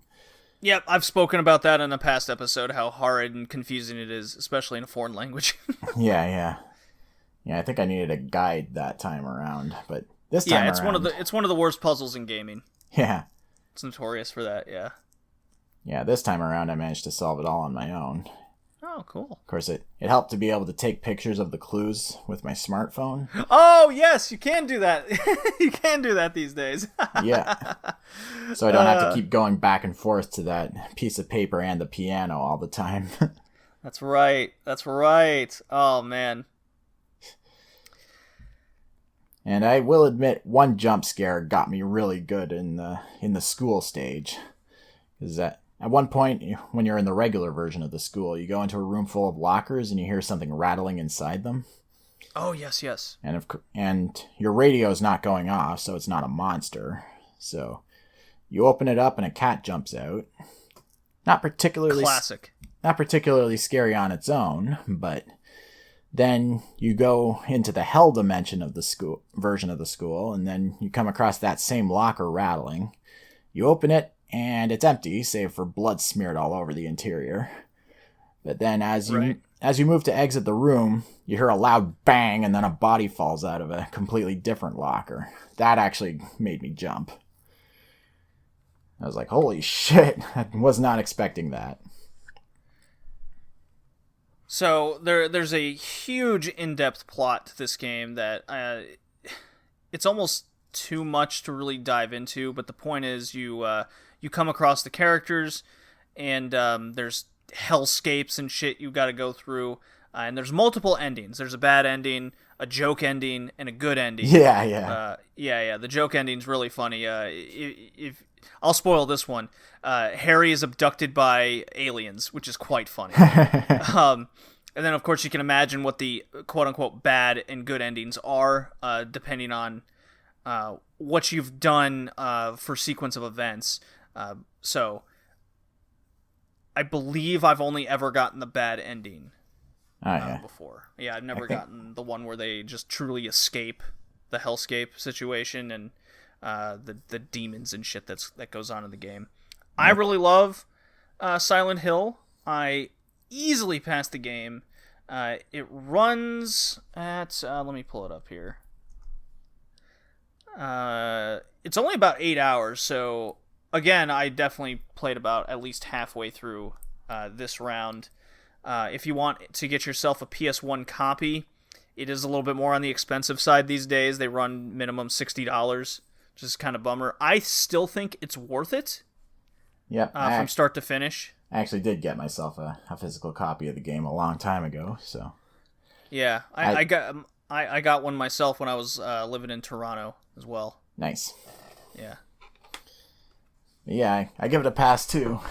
Yep, I've spoken about that in a past episode, how horrid and confusing it is, especially in a foreign language. Yeah, I think I needed a guide that time around, but this time it's one of the worst puzzles in gaming. Yeah. It's notorious for that, yeah. Yeah, this time around I managed to solve it all on my own. Oh, cool. Of course, it helped to be able to take pictures of the clues with my smartphone. Oh, yes, you can do that. You can do that these days. Yeah. So I don't have to keep going back and forth to that piece of paper and the piano all the time. That's right. Oh, man. And I will admit, one jump scare got me really good in the school stage. Is that at one point, when you're in the regular version of the school, you go into a room full of lockers and you hear something rattling inside them. Oh, yes. And your radio's not going off, so it's not a monster. So you open it up and a cat jumps out. Not particularly classic. Not particularly scary on its own, but then you go into the hell dimension of the school version of the school, and then you come across that same locker rattling. You open it, and it's empty, save for blood smeared all over the interior. But then as you move to exit the room, you hear a loud bang, and then a body falls out of a completely different locker. That actually made me jump. I was like, holy shit, I was not expecting that. So there's a huge in-depth plot to this game that it's almost too much to really dive into, but the point is you come across the characters, and there's hellscapes and shit you got to go through, and there's multiple endings. There's a bad ending, a joke ending, and a good ending. Yeah. The joke ending's really funny. If I'll spoil this one, Harry is abducted by aliens, which is quite funny. And then, of course, you can imagine what the quote-unquote bad and good endings are, depending on what you've done for sequence of events. So, I believe I've only ever gotten the bad ending before. Yeah, I've never gotten the one where they just truly escape the hellscape situation and the demons and shit that goes on in the game. I really love Silent Hill. I easily passed the game. It runs at let me pull it up here. It's only about 8 hours, so again, I definitely played about at least halfway through this round. If you want to get yourself a PS1 copy, it is a little bit more on the expensive side these days. They run minimum $60, which is kind of bummer. I still think it's worth it. Yep. From start to finish. I actually did get myself a physical copy of the game a long time ago, so. Yeah, I got one myself when I was living in Toronto as well. Nice. Yeah. Yeah, I give it a pass too.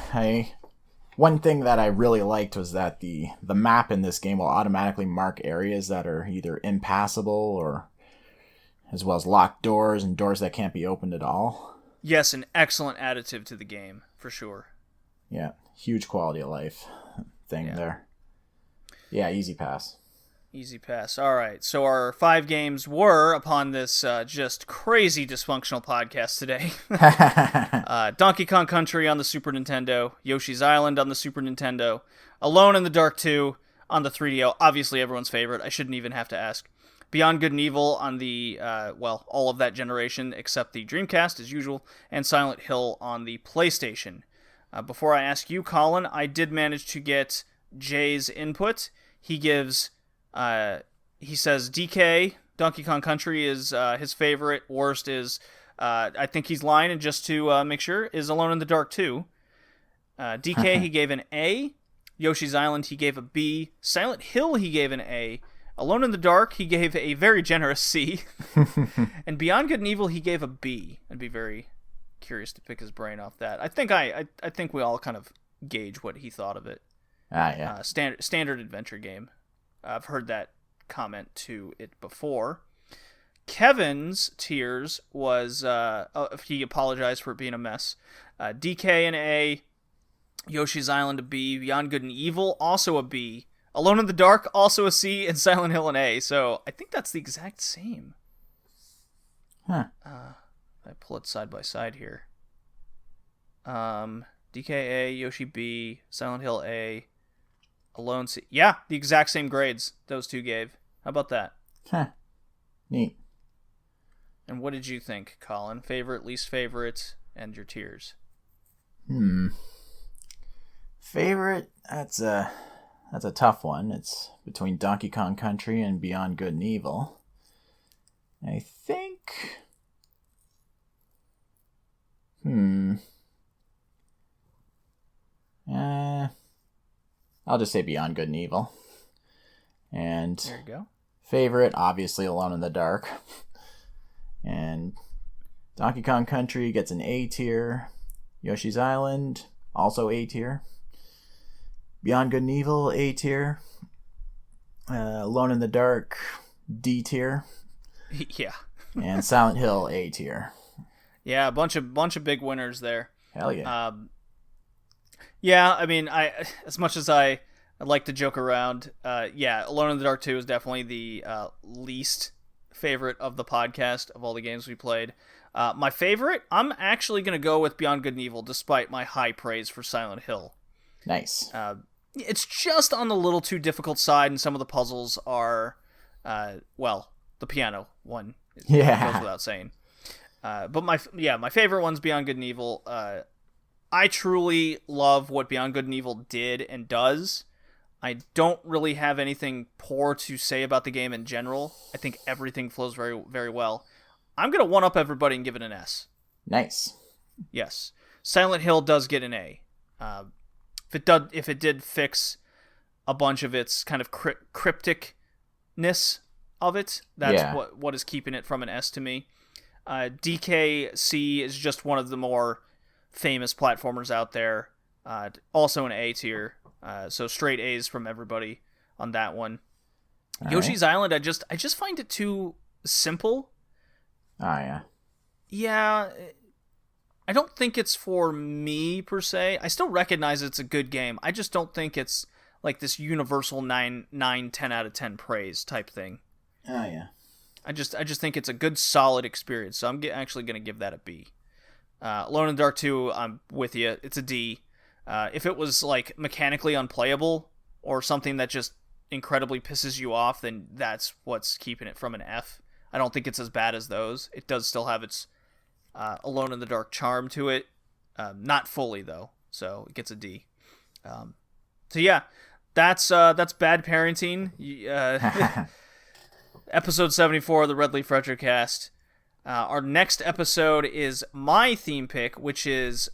One thing that I really liked was that the map in this game will automatically mark areas that are either impassable or as well as locked doors and doors that can't be opened at all. Yes, an excellent additive to the game, for sure. Yeah, huge quality of life thing there. Yeah, easy pass. Easy pass. All right, so our 5 games were, upon this just crazy dysfunctional podcast today, Donkey Kong Country on the Super Nintendo, Yoshi's Island on the Super Nintendo, Alone in the Dark 2 on the 3DO, obviously everyone's favorite, I shouldn't even have to ask, Beyond Good and Evil on the, all of that generation except the Dreamcast as usual, and Silent Hill on the PlayStation. Before I ask you, Colin, I did manage to get Jay's input. He gives... he says DK, Donkey Kong Country, is his favorite. Worst is, I think he's lying, and just to make sure, is Alone in the Dark 2. DK, he gave an A. Yoshi's Island, he gave a B. Silent Hill, he gave an A. Alone in the Dark, he gave a very generous C. And Beyond Good and Evil, he gave a B. I'd be very curious to pick his brain off that. I think we all kind of gauge what he thought of it. Yeah. Standard adventure game. I've heard that comment to it before. Kevin's tiers was, he apologized for it being a mess. DK an A, Yoshi's Island a B, Beyond Good and Evil also a B, Alone in the Dark also a C, and Silent Hill an A. So I think that's the exact same. Huh. I pull it side by side here. DK A, Yoshi B, Silent Hill A, Alone C. Yeah, the exact same grades those two gave. How about that? Huh. Neat. And what did you think, Colin? Favorite, least favorite, and your tiers? Favorite? That's a tough one. It's between Donkey Kong Country and Beyond Good and Evil. I think... I'll just say Beyond Good and Evil. And there you go. Favorite, obviously Alone in the Dark. And Donkey Kong Country gets an A tier. Yoshi's Island, also A tier. Beyond Good and Evil, A tier. Alone in the Dark, D tier. Yeah. And Silent Hill, A tier. Yeah, a bunch of big winners there. Hell yeah. Yeah, I mean, as much as I like to joke around, yeah, Alone in the Dark 2 is definitely the least favorite of the podcast of all the games we played. My favorite, I'm actually going to go with Beyond Good and Evil, despite my high praise for Silent Hill. Nice. It's just on the little too difficult side, and some of the puzzles are, well, the piano one goes without saying. But my favorite one's Beyond Good and Evil. I truly love what Beyond Good and Evil did and does. I don't really have anything poor to say about the game in general. I think everything flows very, very well. I'm going to one-up everybody and give it an S. Nice. Yes. Silent Hill does get an A. If it did fix a bunch of its kind of crypticness of it, that's what is keeping it from an S to me. DKC is just one of the more famous platformers out there. Also an A tier. So straight A's from everybody on that one. All Yoshi's right. Island, I just find it too simple. Oh, yeah. Yeah, I don't think it's for me per se. I still recognize it's a good game. I just don't think it's like this universal 9, 10 out of 10 praise type thing. Oh, yeah. I just think it's a good, solid experience. So I'm actually going to give that a B. Alone in the Dark 2, I'm with you. It's a D. If it was like mechanically unplayable or something that just incredibly pisses you off, then that's what's keeping it from an F. I don't think it's as bad as those. It does still have its Alone in the Dark charm to it. Not fully, though, so it gets a D. So yeah, that's bad parenting. Episode 74 of the Red Leaf Retrocast. Our next episode is my theme pick, which is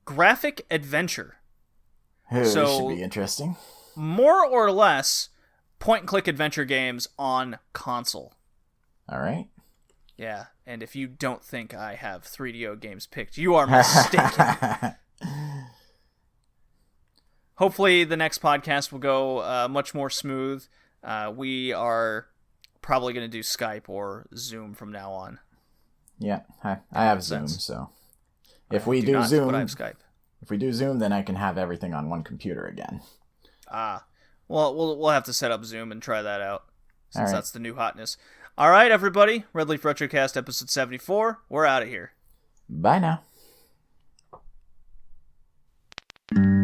graphic adventure. Ooh, So- this should be interesting. More or less point-and-click adventure games on console. All right. Yeah, and if you don't think I have 3DO games picked, you are mistaken. Hopefully the next podcast will go much more smooth. We are probably going to do Skype or Zoom from now on. Yeah, I have Zoom, sense. so if we do do not, Zoom, but I have Skype. if we do Zoom, then I can have everything on one computer again. Well, we'll have to set up Zoom and try that out, since All right. that's the new hotness. All right, everybody. Red Leaf Retrocast episode 74. We're out of here. Bye now.